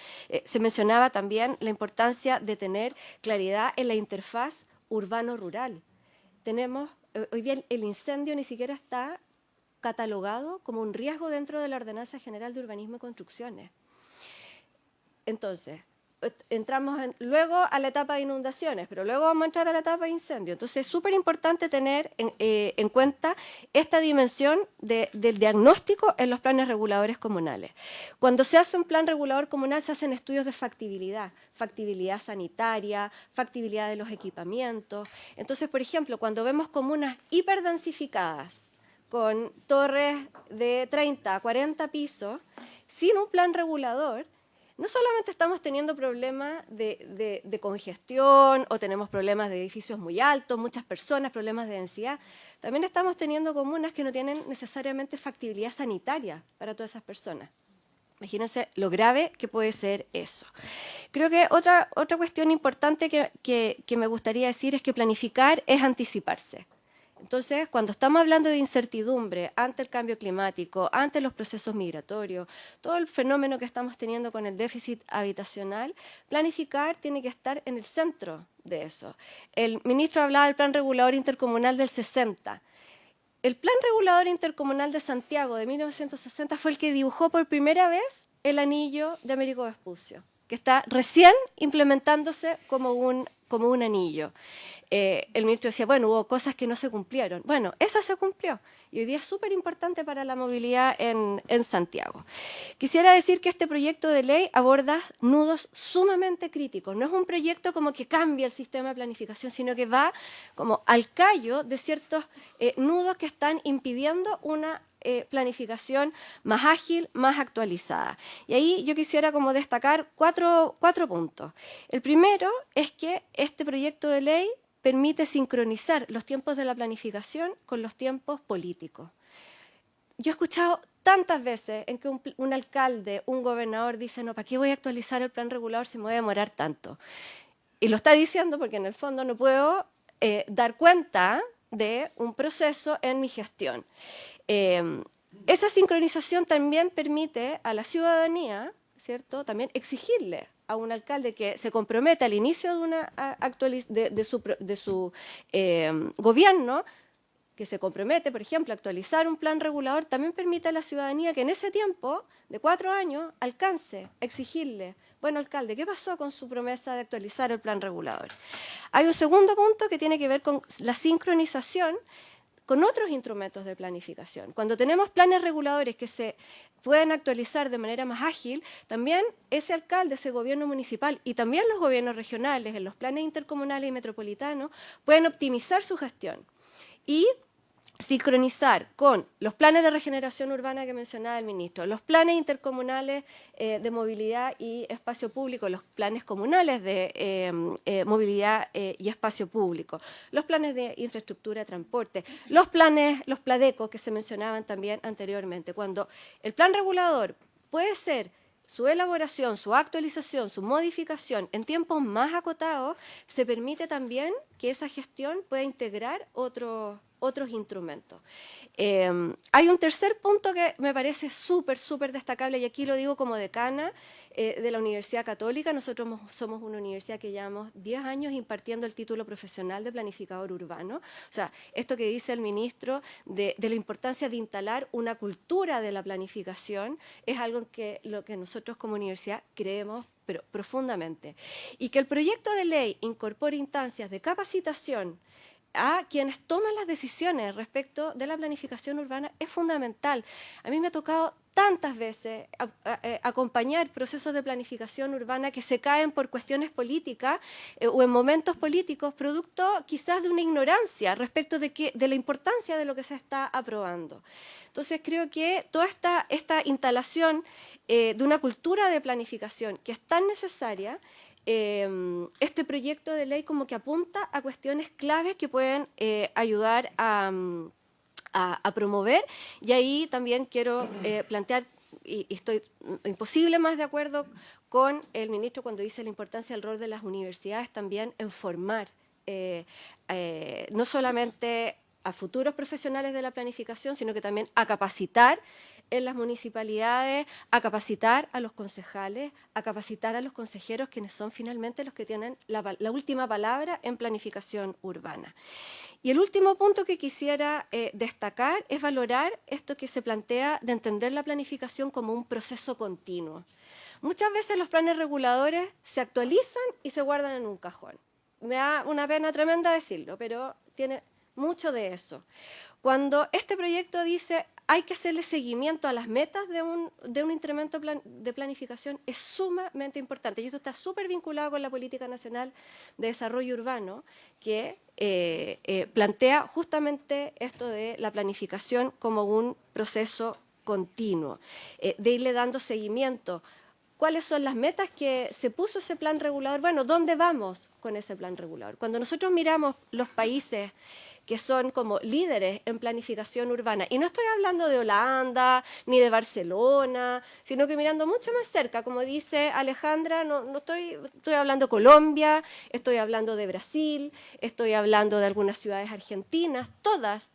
Se mencionaba también la importancia de tener claridad en la interfaz urbano-rural. Hoy día el incendio ni siquiera está catalogado como un riesgo dentro de la Ordenanza General de Urbanismo y Construcciones. Entonces, entramos luego a la etapa de inundaciones, pero luego vamos a entrar a la etapa de incendio. Entonces es súper importante tener en cuenta esta dimensión del diagnóstico en los planes reguladores comunales. Cuando se hace un plan regulador comunal se hacen estudios de factibilidad sanitaria, factibilidad de los equipamientos. Entonces, por ejemplo, cuando vemos comunas hiperdensificadas con torres de 30 a 40 pisos, sin un plan regulador, no solamente estamos teniendo problemas de congestión o tenemos problemas de edificios muy altos, muchas personas, problemas de densidad, también estamos teniendo comunas que no tienen necesariamente factibilidad sanitaria para todas esas personas. Imagínense lo grave que puede ser eso. Creo que otra cuestión importante que me gustaría decir es que planificar es anticiparse. Entonces, cuando estamos hablando de incertidumbre ante el cambio climático, ante los procesos migratorios, todo el fenómeno que estamos teniendo con el déficit habitacional, planificar tiene que estar en el centro de eso. El ministro hablaba del Plan Regulador Intercomunal del 60. El Plan Regulador Intercomunal de Santiago de 1960 fue el que dibujó por primera vez el anillo de Américo Vespucio, que está recién implementándose como un anillo. El ministro decía, bueno, hubo cosas que no se cumplieron. Bueno, esa se cumplió y hoy día es súper importante para la movilidad en Santiago. Quisiera decir que este proyecto de ley aborda nudos sumamente críticos. No es un proyecto como que cambia el sistema de planificación, sino que va como al callo de ciertos nudos que están impidiendo una planificación más ágil, más actualizada. Y ahí yo quisiera como destacar cuatro puntos. El primero es que este proyecto de ley permite sincronizar los tiempos de la planificación con los tiempos políticos. Yo he escuchado tantas veces en que un alcalde, un gobernador dice, no, ¿para qué voy a actualizar el plan regulador si me voy a demorar tanto? Y lo está diciendo porque en el fondo no puedo dar cuenta de un proceso en mi gestión. Esa sincronización también permite a la ciudadanía, ¿cierto?, también exigirle a un alcalde que se comprometa al inicio de su gobierno, que se compromete, por ejemplo, a actualizar un plan regulador, también permite a la ciudadanía que en ese tiempo de 4 años alcance a exigirle, bueno, alcalde, ¿qué pasó con su promesa de actualizar el plan regulador? Hay un segundo punto que tiene que ver con la sincronización con otros instrumentos de planificación. Cuando tenemos planes reguladores que se pueden actualizar de manera más ágil, también ese alcalde, ese gobierno municipal y también los gobiernos regionales en los planes intercomunales y metropolitanos pueden optimizar su gestión y sincronizar con los planes de regeneración urbana que mencionaba el ministro, los planes intercomunales de movilidad y espacio público, los planes comunales de movilidad y espacio público, los planes de infraestructura de transporte, los PLADECO que se mencionaban también anteriormente. Cuando el plan regulador puede ser su elaboración, su actualización, su modificación en tiempos más acotados, se permite también que esa gestión pueda integrar otros instrumentos. Hay un tercer punto que me parece súper destacable, y aquí lo digo como decana de la Universidad Católica. Nosotros somos una universidad que llevamos 10 años impartiendo el título profesional de planificador urbano. O sea, esto que dice el ministro de la importancia de instalar una cultura de la planificación es algo que lo que nosotros como universidad creemos pero profundamente. Y que el proyecto de ley incorpore instancias de capacitación a quienes toman las decisiones respecto de la planificación urbana es fundamental. A mí me ha tocado tantas veces acompañar procesos de planificación urbana que se caen por cuestiones políticas o en momentos políticos, producto quizás de una ignorancia respecto de la importancia de lo que se está aprobando. Entonces creo que toda esta instalación de una cultura de planificación que es tan necesaria, este proyecto de ley como que apunta a cuestiones claves que pueden ayudar a promover, y ahí también quiero plantear, y estoy imposible más de acuerdo con el ministro cuando dice la importancia del rol de las universidades también en formar no solamente a futuros profesionales de la planificación, sino que también a capacitar en las municipalidades, a capacitar a los concejales, a capacitar a los consejeros, quienes son finalmente los que tienen la última palabra en planificación urbana. Y el último punto que quisiera destacar es valorar esto que se plantea de entender la planificación como un proceso continuo. Muchas veces los planes reguladores se actualizan y se guardan en un cajón. Me da una pena tremenda decirlo, pero tiene mucho de eso. Cuando este proyecto dice hay que hacerle seguimiento a las metas de un instrumento de planificación, es sumamente importante. Y esto está súper vinculado con la Política Nacional de Desarrollo Urbano, que plantea justamente esto de la planificación como un proceso continuo, de irle dando seguimiento cuáles son las metas que se puso ese plan regulador. Bueno, ¿dónde vamos con ese plan regulador? Cuando nosotros miramos los países que son como líderes en planificación urbana, y no estoy hablando de Holanda ni de Barcelona, sino que mirando mucho más cerca, como dice Alejandra, no estoy hablando de Colombia, estoy hablando de Brasil, estoy hablando de algunas ciudades argentinas, todas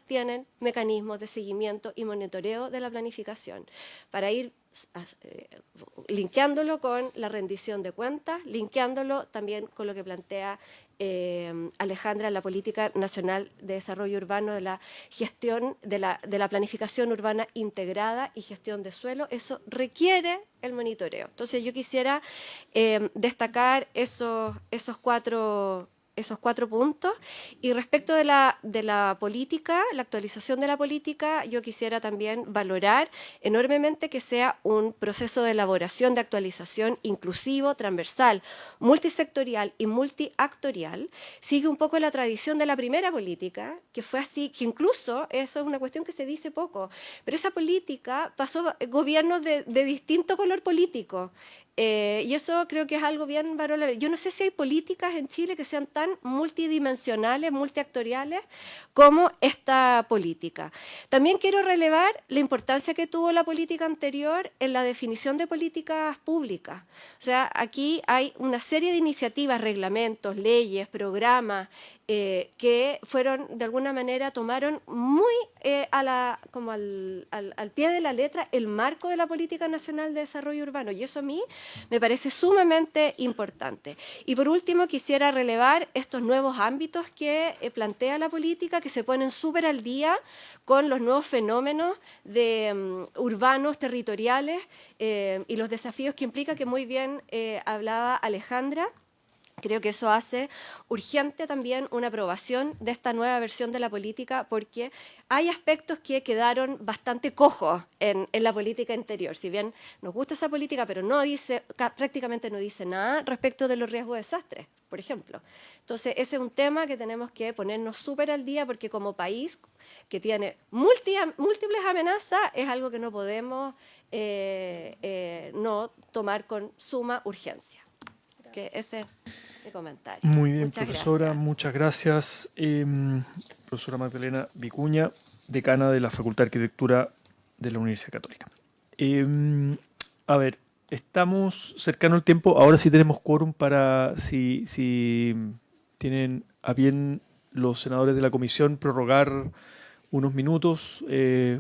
tienen mecanismos de seguimiento y monitoreo de la planificación para ir linkeándolo con la rendición de cuentas, linkeándolo también con lo que plantea Alejandra, la Política Nacional de Desarrollo Urbano, de la gestión, de la planificación urbana integrada y gestión de suelo. Eso requiere el monitoreo. Entonces yo quisiera destacar esos cuatro puntos. Y respecto de la política, la actualización de la política, yo quisiera también valorar enormemente que sea un proceso de elaboración, de actualización inclusivo, transversal, multisectorial y multiactorial. Sigue un poco la tradición de la primera política, que fue así, que incluso, eso es una cuestión que se dice poco, pero esa política pasó gobiernos de distinto color político. Y eso creo que es algo bien valorable. Yo no sé si hay políticas en Chile que sean tan multidimensionales, multiactoriales, como esta política. También quiero relevar la importancia que tuvo la política anterior en la definición de políticas públicas. O sea, aquí hay una serie de iniciativas, reglamentos, leyes, programas, que fueron, de alguna manera, tomaron muy como al pie de la letra el marco de la Política Nacional de Desarrollo Urbano, y eso a mí me parece sumamente importante. Y por último, quisiera relevar estos nuevos ámbitos que plantea la política, que se ponen súper al día con los nuevos fenómenos urbanos, territoriales, y los desafíos que implica, que muy bien hablaba Alejandra. Creo que eso hace urgente también una aprobación de esta nueva versión de la política, porque hay aspectos que quedaron bastante cojos en la política anterior. Si bien nos gusta esa política, pero prácticamente no dice nada respecto de los riesgos de desastres, por ejemplo. Entonces, ese es un tema que tenemos que ponernos súper al día, porque como país que tiene múltiples amenazas, es algo que no podemos no tomar con suma urgencia. Que ese es mi comentario. Muy bien, Muchas profesora, gracias. muchas gracias. Profesora Magdalena Vicuña, decana de la Facultad de Arquitectura de la Universidad Católica. A ver, estamos cercano al tiempo. Ahora sí tenemos quórum para, si tienen a bien los senadores de la comisión, prorrogar unos minutos,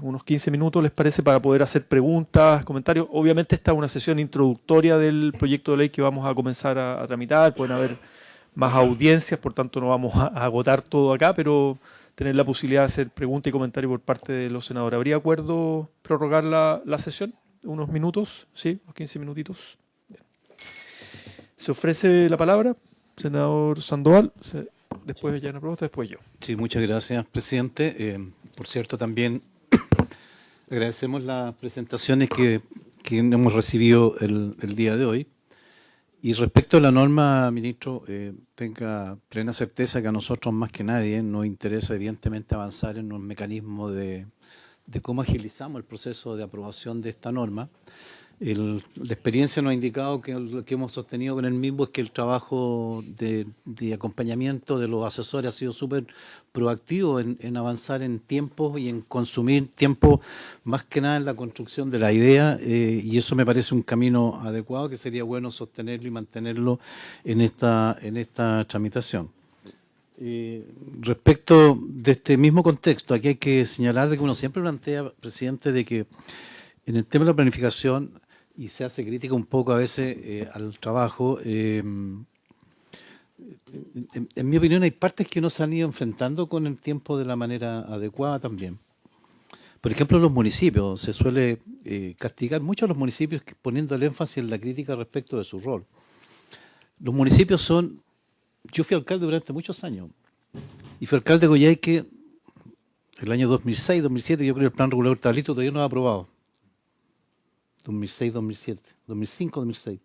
unos 15 minutos, ¿les parece? Para poder hacer preguntas, comentarios. Obviamente esta es una sesión introductoria del proyecto de ley que vamos a comenzar a tramitar. Pueden haber más audiencias, por tanto no vamos a agotar todo acá, pero tener la posibilidad de hacer preguntas y comentarios por parte de los senadores. ¿Habría acuerdo prorrogar la sesión? ¿Unos minutos? ¿Sí? ¿Unos 15 minutitos? Bien. ¿Se ofrece la palabra? Senador Sandoval. Después Yana Proboste, después yo. Sí, muchas gracias, presidente. Por cierto, también agradecemos las presentaciones que hemos recibido el día de hoy. Y respecto a la norma, ministro, tenga plena certeza que a nosotros más que nadie nos interesa evidentemente avanzar en un mecanismo de cómo agilizamos el proceso de aprobación de esta norma. La experiencia nos ha indicado que lo que hemos sostenido con el mismo es que el trabajo de acompañamiento de los asesores ha sido súper proactivo en avanzar en tiempo y en consumir tiempo, más que nada en la construcción de la idea, y eso me parece un camino adecuado que sería bueno sostenerlo y mantenerlo en esta tramitación. Respecto de este mismo contexto, aquí hay que señalar de que uno siempre plantea, presidente, de que en el tema de la planificación, y se hace crítica un poco a veces al trabajo, en mi opinión hay partes que no se han ido enfrentando con el tiempo de la manera adecuada también. Por ejemplo, los municipios, se suele castigar mucho a los municipios poniendo el énfasis en la crítica respecto de su rol. Los municipios son, yo fui alcalde durante muchos años, y fui alcalde de Coyhaique el año 2006, 2007, yo creo que el plan regulador tablito todavía no ha aprobado. 2006, 2007, 2005, 2006.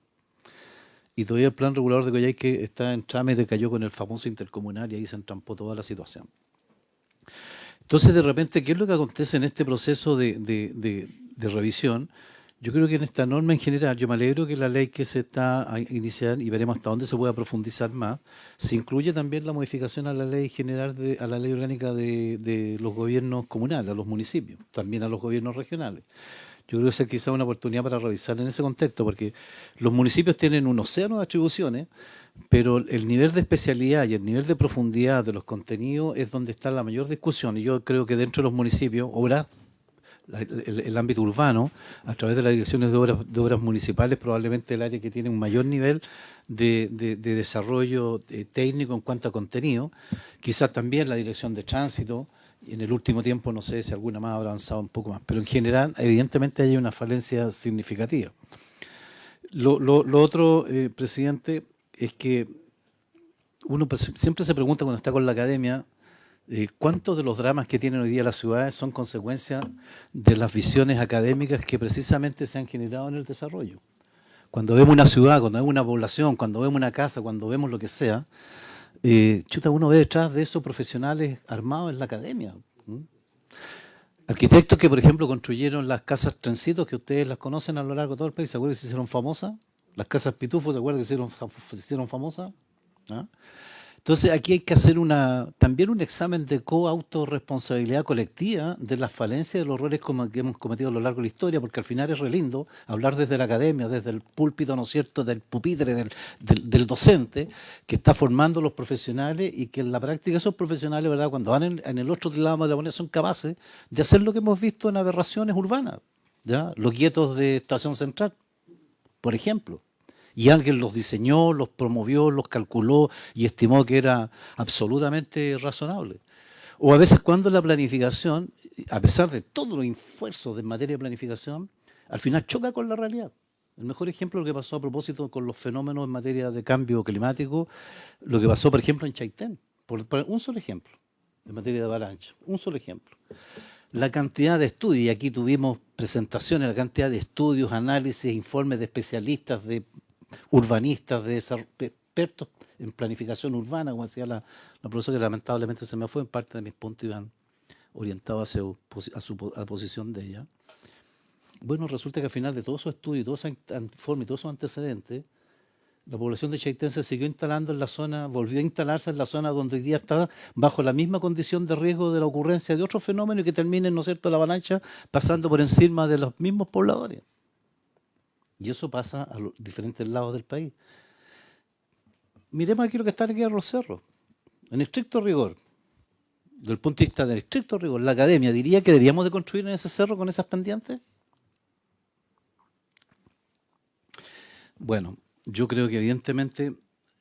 Y todavía el plan regulador de Coyhaique está en trámite, cayó con el famoso intercomunal y ahí se entrampó toda la situación. Entonces, de repente, ¿qué es lo que acontece en este proceso de revisión? Yo creo que en esta norma en general, yo me alegro que la ley que se está a iniciar, y veremos hasta dónde se pueda profundizar más, se incluye también la modificación a la ley general, a la ley orgánica de los gobiernos comunales, a los municipios, también a los gobiernos regionales. Yo creo que esa es quizá una oportunidad para revisar en ese contexto, porque los municipios tienen un océano de atribuciones, pero el nivel de especialidad y el nivel de profundidad de los contenidos es donde está la mayor discusión. Y yo creo que dentro de los municipios, ahora el ámbito urbano, a través de las direcciones de obras municipales, probablemente el área que tiene un mayor nivel de desarrollo técnico en cuanto a contenido, quizás también la dirección de tránsito, y en el último tiempo no sé si alguna más habrá avanzado un poco más, pero en general evidentemente hay una falencia significativa. Lo otro, presidente, es que uno siempre se pregunta cuando está con la academia, ¿cuántos de los dramas que tienen hoy día las ciudades son consecuencia de las visiones académicas que precisamente se han generado en el desarrollo? Cuando vemos una ciudad, cuando vemos una población, cuando vemos una casa, cuando vemos lo que sea, uno ve detrás de esos profesionales armados en la academia. Arquitectos que, por ejemplo, construyeron las casas trencitos, que ustedes las conocen a lo largo de todo el país, ¿se acuerdan que se hicieron famosas? Las casas pitufos, ¿se acuerdan que se hicieron famosas? ¿Ah? Entonces aquí hay que hacer también un examen de co-autorresponsabilidad colectiva de las falencias y los errores que hemos cometido a lo largo de la historia, porque al final es re lindo hablar desde la academia, desde el púlpito, ¿no es cierto?, del pupitre, del docente, que está formando los profesionales y que en la práctica esos profesionales, ¿verdad?, cuando van en el otro lado de la moneda son capaces de hacer lo que hemos visto en aberraciones urbanas, ¿ya? Los guetos de Estación Central, por ejemplo. Y alguien los diseñó, los promovió, los calculó y estimó que era absolutamente razonable. O a veces cuando la planificación, a pesar de todos los esfuerzos en materia de planificación, al final choca con la realidad. El mejor ejemplo es lo que pasó a propósito con los fenómenos en materia de cambio climático, lo que pasó, por ejemplo, en Chaitén, por un solo ejemplo, en materia de avalancha, un solo ejemplo. La cantidad de estudios, y aquí tuvimos presentaciones, la cantidad de estudios, análisis, informes de especialistas, de urbanistas, de expertos en planificación urbana, como decía la profesora, que lamentablemente se me fue, en parte de mis puntos iban orientados a la posición de ella. Bueno, resulta que al final de todos esos estudios, todos esos informes, todos esos antecedentes, la población de Chaitén se siguió instalando en la zona, volvió a instalarse en la zona donde hoy día está bajo la misma condición de riesgo de la ocurrencia de otros fenómenos que terminen, ¿no es cierto?, la avalancha pasando por encima de los mismos pobladores. Y eso pasa a los diferentes lados del país. Miremos aquí lo que está aquí en los cerros. En estricto rigor, desde el punto de vista del estricto rigor, la academia diría que deberíamos de construir en ese cerro con esas pendientes. Bueno, yo creo que evidentemente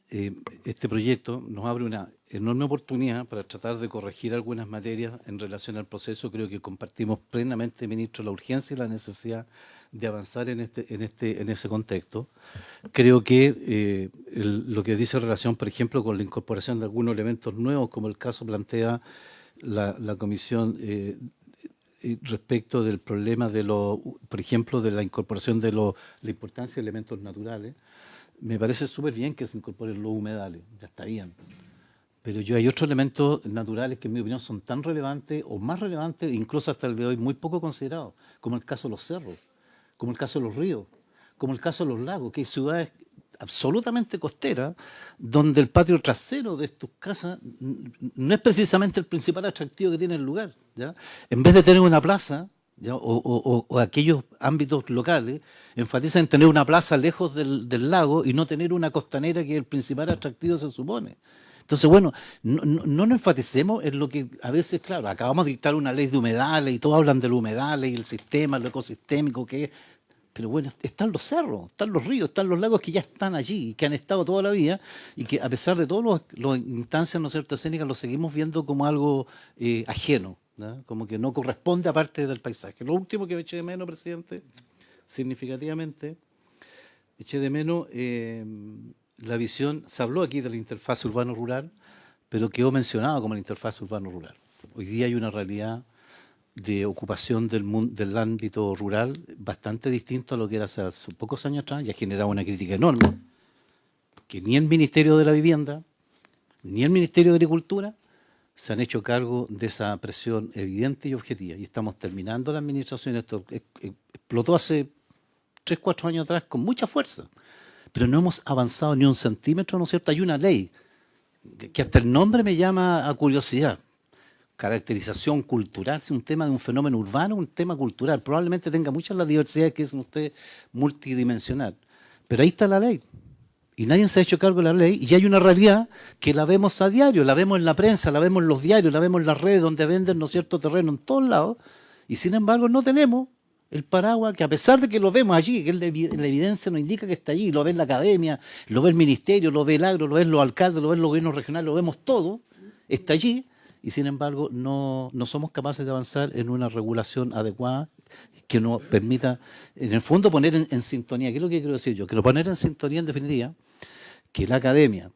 este proyecto nos abre una enorme oportunidad para tratar de corregir algunas materias en relación al proceso. Creo que compartimos plenamente, ministro, la urgencia y la necesidad de avanzar en ese contexto. Creo que lo que dice en relación, por ejemplo, con la incorporación de algunos elementos nuevos, como el caso plantea la comisión respecto del problema de por ejemplo, de la incorporación de la importancia de elementos naturales, me parece súper bien que se incorporen los humedales, ya está bien. Pero hay otros elementos naturales que en mi opinión son tan relevantes o más relevantes, incluso hasta el de hoy, muy poco considerados, como el caso de los cerros, como el caso de los ríos, como el caso de los lagos, que hay ciudades absolutamente costeras donde el patio trasero de tus casas no es precisamente el principal atractivo que tiene el lugar, ¿ya? En vez de tener una plaza, ¿ya?, o aquellos ámbitos locales enfatizan en tener una plaza lejos del lago y no tener una costanera que es el principal atractivo, se supone. Entonces, bueno, no nos enfaticemos en lo que a veces, claro, acabamos de dictar una ley de humedales y todos hablan de los humedales y el sistema, lo ecosistémico que es, pero bueno, están los cerros, están los ríos, están los lagos que ya están allí, que han estado toda la vida y que a pesar de todas las instancias, ¿no es cierto?, escénicas, los seguimos viendo como algo ajeno, ¿no?, como que no corresponde a parte del paisaje. Lo último que eché de menos, presidente, significativamente, eché de menos la visión, se habló aquí de la interfaz urbano-rural, pero quedó mencionado como la interfaz urbano-rural. Hoy día hay una realidad de ocupación del ámbito rural bastante distinto a lo que era hace pocos años atrás, y ha generado una crítica enorme, que ni el Ministerio de la Vivienda, ni el Ministerio de Agricultura se han hecho cargo de esa presión evidente y objetiva. Y estamos terminando la administración, esto explotó hace 3, 4 años atrás con mucha fuerza, pero no hemos avanzado ni un centímetro, ¿no es cierto? Hay una ley que hasta el nombre me llama a curiosidad. Caracterización cultural, si un tema de un fenómeno urbano, un tema cultural. Probablemente tenga muchas las diversidades que es usted multidimensional. Pero ahí está la ley. Y nadie se ha hecho cargo de la ley. Y hay una realidad que la vemos a diario, la vemos en la prensa, la vemos en los diarios, la vemos en las redes donde venden, ¿no es cierto?, terreno en todos lados. Y sin embargo no tenemos el paraguas que, a pesar de que lo vemos allí, que la evidencia nos indica que está allí, lo ve en la academia, lo ve el ministerio, lo ve el agro, lo ven los alcaldes, lo ven los gobiernos regionales, lo vemos todo, está allí. Y sin embargo no somos capaces de avanzar en una regulación adecuada que nos permita, en el fondo, poner en sintonía. ¿Qué es lo que quiero decir yo? Quiero poner en sintonía, en definitiva, que la academia,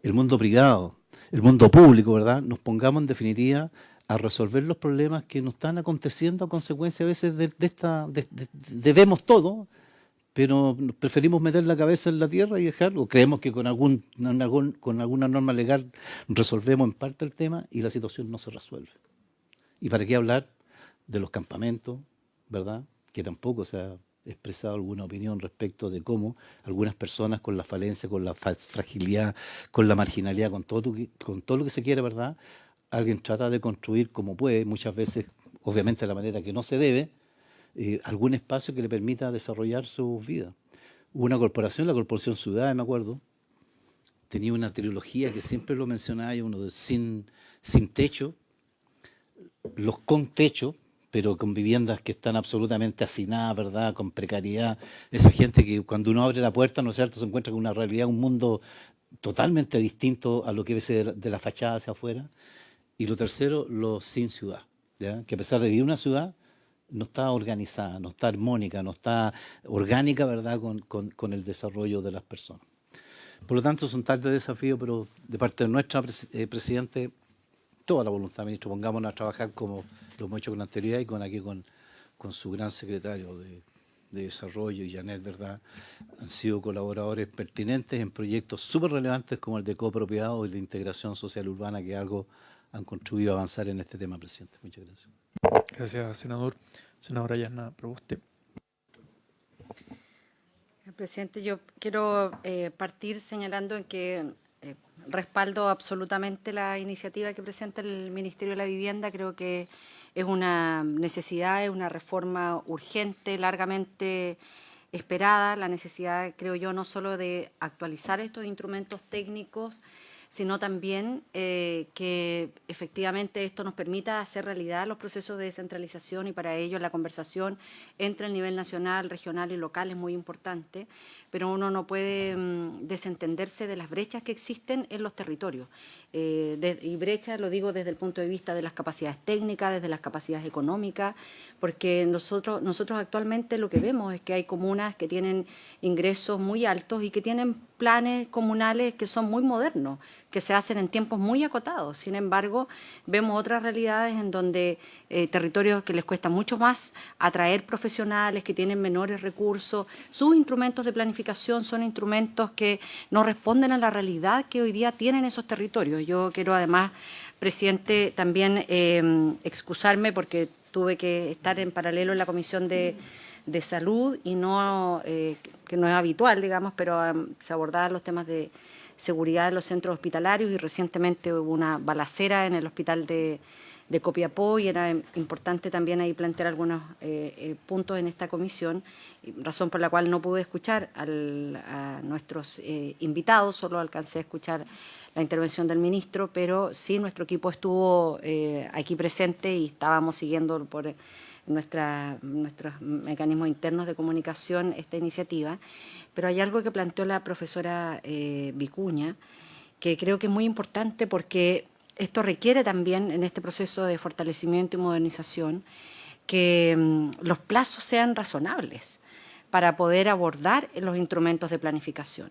el mundo privado, el mundo público, ¿verdad?, nos pongamos, en definitiva, a resolver los problemas que nos están aconteciendo a consecuencia a veces de vemos todo, pero preferimos meter la cabeza en la tierra y dejarlo. Creemos que con alguna norma legal resolvemos en parte el tema y la situación no se resuelve. ¿Y para qué hablar de los campamentos, verdad?, que tampoco se ha expresado alguna opinión respecto de cómo algunas personas con la falencia, con la fragilidad, con la marginalidad, con todo lo que se quiere, ¿verdad?, alguien trata de construir como puede, muchas veces, obviamente de la manera que no se debe, algún espacio que le permita desarrollar su vida. Hubo una corporación, la Corporación Ciudades, me acuerdo, tenía una trilogía que siempre lo mencionaba, uno de sin techo, los con techo, pero con viviendas que están absolutamente hacinadas, ¿verdad?, con precariedad. Esa gente que cuando uno abre la puerta, ¿no es cierto?, se encuentra con una realidad, un mundo totalmente distinto a lo que ves de la fachada hacia afuera. Y lo tercero, los sin ciudad, ¿ya?, que a pesar de vivir en una ciudad, no está organizada, no está armónica, no está orgánica, ¿verdad?, con el desarrollo de las personas. Por lo tanto, es un tal de desafío, pero de parte de nuestra presidente, toda la voluntad, ministro, pongámonos a trabajar como lo hemos hecho con anterioridad y con su gran secretario de Desarrollo, y Janet, ¿verdad?, han sido colaboradores pertinentes en proyectos súper relevantes como el de copropiedad y la integración social urbana, que algo han contribuido a avanzar en este tema, presidente. Muchas gracias. Gracias, senador. Senadora Yasna Proboste. Presidente, yo quiero partir señalando en que respaldo absolutamente la iniciativa que presenta el Ministerio de la Vivienda. Creo que es una necesidad, es una reforma urgente, largamente esperada. La necesidad, creo yo, no solo de actualizar estos instrumentos técnicos, sino también que efectivamente esto nos permita hacer realidad los procesos de descentralización, y para ello la conversación entre el nivel nacional, regional y local es muy importante, pero uno no puede desentenderse de las brechas que existen en los territorios. Y brechas, lo digo desde el punto de vista de las capacidades técnicas, desde las capacidades económicas, porque nosotros actualmente lo que vemos es que hay comunas que tienen ingresos muy altos y que tienen planes comunales que son muy modernos, que se hacen en tiempos muy acotados. Sin embargo, vemos otras realidades en donde territorios que les cuesta mucho más atraer profesionales, que tienen menores recursos, sus instrumentos de planificación son instrumentos que no responden a la realidad que hoy día tienen esos territorios. Yo quiero además, presidente, también excusarme porque tuve que estar en paralelo en la Comisión de Salud y no, que no es habitual, digamos, pero se abordaban los temas de seguridad de los centros hospitalarios, y recientemente hubo una balacera en el hospital de Copiapó, y era importante también ahí plantear algunos puntos en esta comisión, razón por la cual no pude escuchar a nuestros invitados, solo alcancé a escuchar la intervención del ministro, pero sí nuestro equipo estuvo aquí presente y estábamos siguiendo por nuestros mecanismos internos de comunicación esta iniciativa. Pero hay algo que planteó la profesora Vicuña, que creo que es muy importante, porque esto requiere también, en este proceso de fortalecimiento y modernización, que los plazos sean razonables para poder abordar los instrumentos de planificación.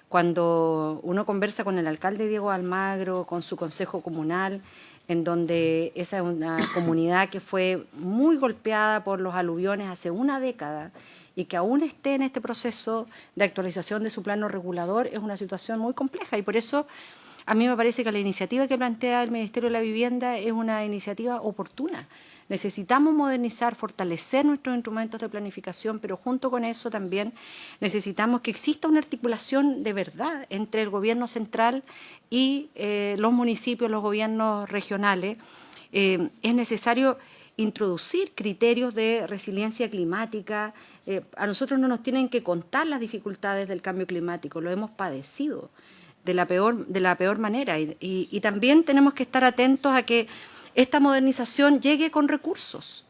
Cuando uno conversa con el alcalde Diego Almagro, con su consejo comunal, en donde esa es una comunidad que fue muy golpeada por los aluviones hace una década y que aún esté en este proceso de actualización de su plano regulador, es una situación muy compleja, y por eso a mí me parece que la iniciativa que plantea el Ministerio de la Vivienda es una iniciativa oportuna. necesitamos modernizar, fortalecer nuestros instrumentos de planificación, pero junto con eso también necesitamos que exista una articulación de verdad entre el gobierno central y los municipios, los gobiernos regionales. Es necesario introducir criterios de resiliencia climática. A nosotros no nos tienen que contar las dificultades del cambio climático, lo hemos padecido de la peor manera. Y también tenemos que estar atentos a que esta modernización llegue con recursos,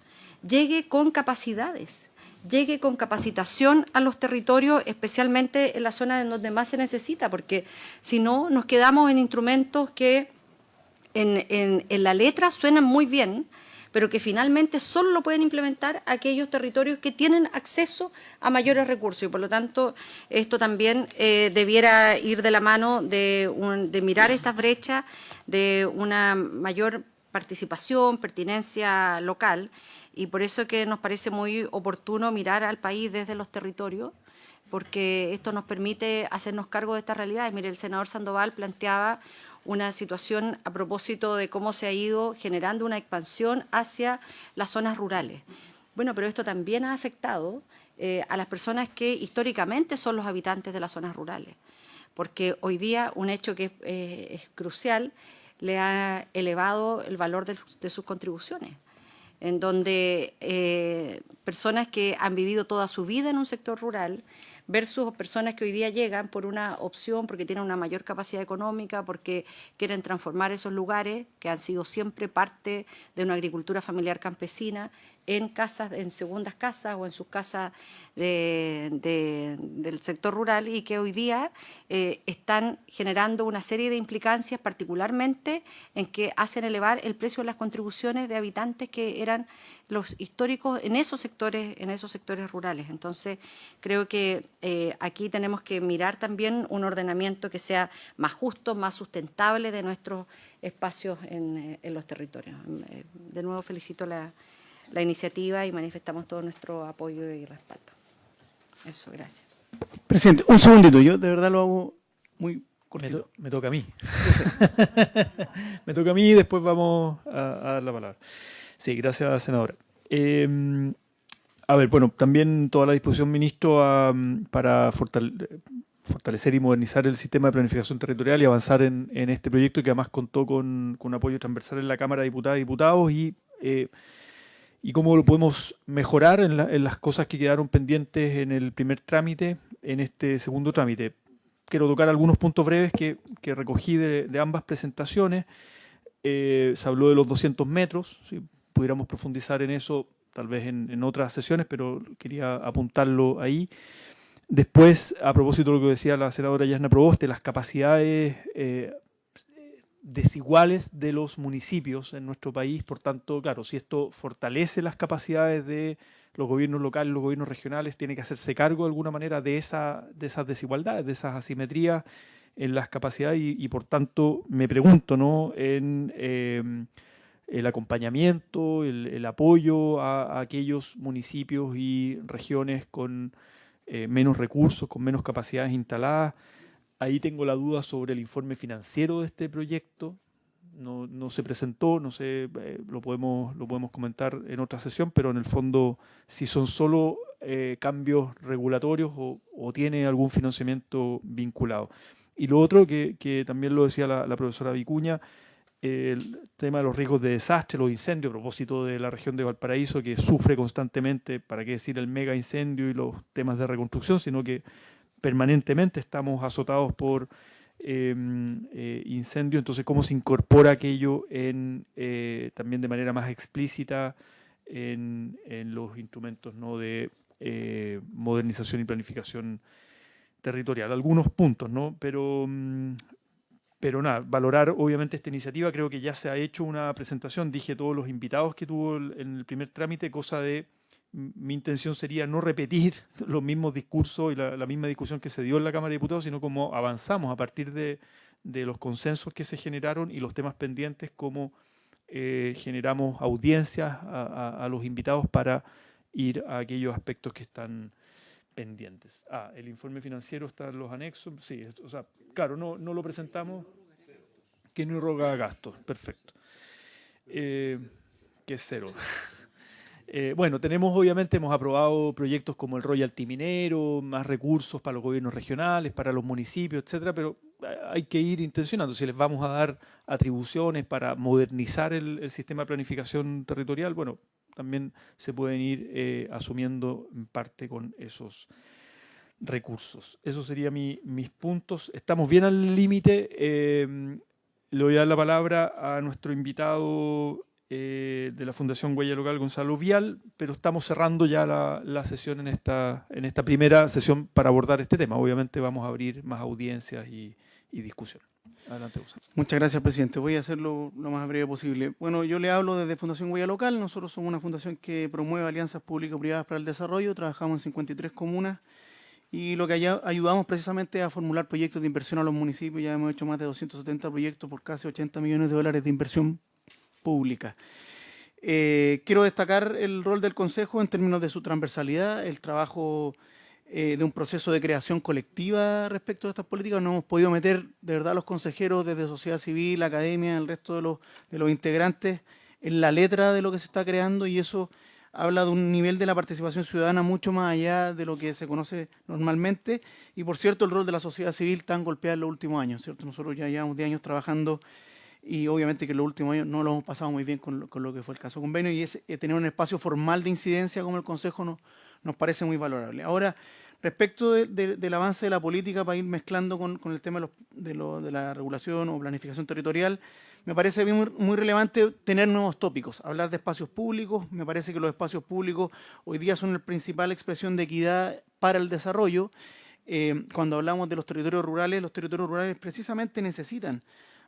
llegue con capacidades, llegue con capacitación a los territorios, especialmente en la zona en donde más se necesita, porque si no nos quedamos en instrumentos que en la letra suenan muy bien, pero que finalmente solo lo pueden implementar aquellos territorios que tienen acceso a mayores recursos. Y por lo tanto, esto también debiera ir de la mano de mirar estas brechas, de una mayor participación, pertinencia local, y por eso que nos parece muy oportuno mirar al país desde los territorios, porque esto nos permite hacernos cargo de estas realidades. Mire, el senador Sandoval planteaba una situación a propósito de cómo se ha ido generando una expansión hacia las zonas rurales. Bueno, pero esto también ha afectado a las personas que históricamente son los habitantes de las zonas rurales, porque hoy día un hecho que es crucial le ha elevado el valor de sus contribuciones, en donde personas que han vivido toda su vida en un sector rural versus personas que hoy día llegan por una opción, porque tienen una mayor capacidad económica, porque quieren transformar esos lugares que han sido siempre parte de una agricultura familiar campesina en casas, en segundas casas o en sus casas del sector rural, y que hoy día están generando una serie de implicancias, particularmente en que hacen elevar el precio de las contribuciones de habitantes que eran los históricos en esos sectores rurales. Entonces, creo que aquí tenemos que mirar también un ordenamiento que sea más justo, más sustentable de nuestros espacios en los territorios. De nuevo felicito la iniciativa y manifestamos todo nuestro apoyo y respaldo. Eso, gracias. Presidente, un segundito, yo de verdad lo hago muy cortito. Me toca a mí. Me toca a mí y después vamos a dar la palabra. Sí, gracias, senadora. A ver, bueno, también toda la disposición, ministro, para fortalecer y modernizar el sistema de planificación territorial y avanzar en este proyecto, que además contó con un apoyo transversal en la Cámara de Diputadas y Diputados, y cómo lo podemos mejorar en las cosas que quedaron pendientes en el primer trámite, en este segundo trámite. Quiero tocar algunos puntos breves que recogí de ambas presentaciones. Se habló de los 200 metros, si pudiéramos profundizar en eso tal vez en otras sesiones, pero quería apuntarlo ahí. Después, a propósito de lo que decía la senadora Yasna Proboste, las capacidades desiguales de los municipios en nuestro país. Por tanto, claro, si esto fortalece las capacidades de los gobiernos locales, los gobiernos regionales, tiene que hacerse cargo de alguna manera de esas desigualdades, de esas asimetrías en las capacidades y por tanto me pregunto, ¿no?, en el acompañamiento, el apoyo a aquellos municipios y regiones con menos recursos, con menos capacidades instaladas. Ahí tengo la duda sobre el informe financiero de este proyecto. No se presentó, no sé, lo podemos comentar en otra sesión, pero en el fondo, si son solo cambios regulatorios o tiene algún financiamiento vinculado. Y lo otro, que también lo decía la profesora Vicuña, el tema de los riesgos de desastre, los incendios, a propósito de la región de Valparaíso, que sufre constantemente, para qué decir el mega incendio y los temas de reconstrucción, sino que permanentemente estamos azotados por incendios. Entonces, ¿cómo se incorpora aquello también de manera más explícita en los instrumentos, ¿no?, de modernización y planificación territorial? Algunos puntos, ¿no? Pero nada, valorar obviamente esta iniciativa. Creo que ya se ha hecho una presentación, dije todos los invitados que tuvo en el primer trámite, cosa de mi intención sería no repetir los mismos discursos y la misma discusión que se dio en la Cámara de Diputados, sino cómo avanzamos a partir de los consensos que se generaron y los temas pendientes, cómo generamos audiencias a los invitados para ir a aquellos aspectos que están pendientes. El informe financiero está en los anexos. Sí, o sea, claro, no lo presentamos. Que no irroga gastos. Perfecto. que es cero. Bueno, obviamente hemos aprobado proyectos como el royalty minero, más recursos para los gobiernos regionales, para los municipios, etcétera, pero hay que ir intencionando. Si les vamos a dar atribuciones para modernizar el sistema de planificación territorial, bueno, también se pueden ir asumiendo en parte con esos recursos. Esos serían mis puntos. Estamos bien al límite. Le voy a dar la palabra a nuestro invitado de la Fundación Huella Local, Gonzalo Vial, pero estamos cerrando ya la sesión en esta primera sesión para abordar este tema. Obviamente vamos a abrir más audiencias y discusión. Adelante, Gonzalo. Muchas gracias, presidente. Voy a hacerlo lo más breve posible. Bueno, yo le hablo desde Fundación Huella Local. Nosotros somos una fundación que promueve alianzas público-privadas para el desarrollo. Trabajamos en 53 comunas y lo que ayudamos precisamente a formular proyectos de inversión a los municipios. Ya hemos hecho más de 270 proyectos por casi $80 millones de inversión pública. Quiero destacar el rol del Consejo en términos de su transversalidad, el trabajo de un proceso de creación colectiva respecto a estas políticas. Nos hemos podido meter de verdad los consejeros desde sociedad civil, academia, el resto de los integrantes en la letra de lo que se está creando, y eso habla de un nivel de la participación ciudadana mucho más allá de lo que se conoce normalmente. Y por cierto, el rol de la sociedad civil tan golpeado en los últimos años, ¿cierto? Nosotros ya llevamos 10 años trabajando y obviamente que en los últimos años no lo hemos pasado muy bien con lo que fue el caso convenio, y tener un espacio formal de incidencia como el Consejo nos parece muy valorable. Ahora, respecto del avance de la política, para ir mezclando con el tema de la regulación o planificación territorial, me parece muy relevante tener nuevos tópicos, hablar de espacios públicos. Me parece que los espacios públicos hoy día son la principal expresión de equidad para el desarrollo. Cuando hablamos de los territorios rurales precisamente necesitan,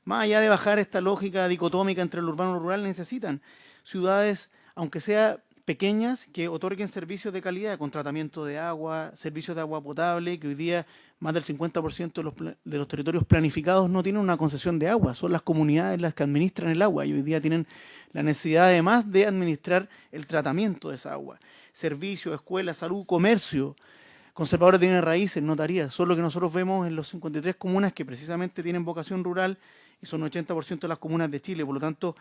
más allá de bajar esta lógica dicotómica entre el urbano y lo rural, necesitan ciudades, aunque sea pequeñas, que otorguen servicios de calidad, con tratamiento de agua, servicios de agua potable, que hoy día más del 50% de los territorios planificados no tienen una concesión de agua. Son las comunidades las que administran el agua y hoy día tienen la necesidad además de administrar el tratamiento de esa agua. Servicios, escuelas, salud, comercio, conservadores de bienes raíces, notarías, son lo que nosotros vemos en los 53 comunas que precisamente tienen vocación rural y son 80% de las comunas de Chile. Por lo tanto,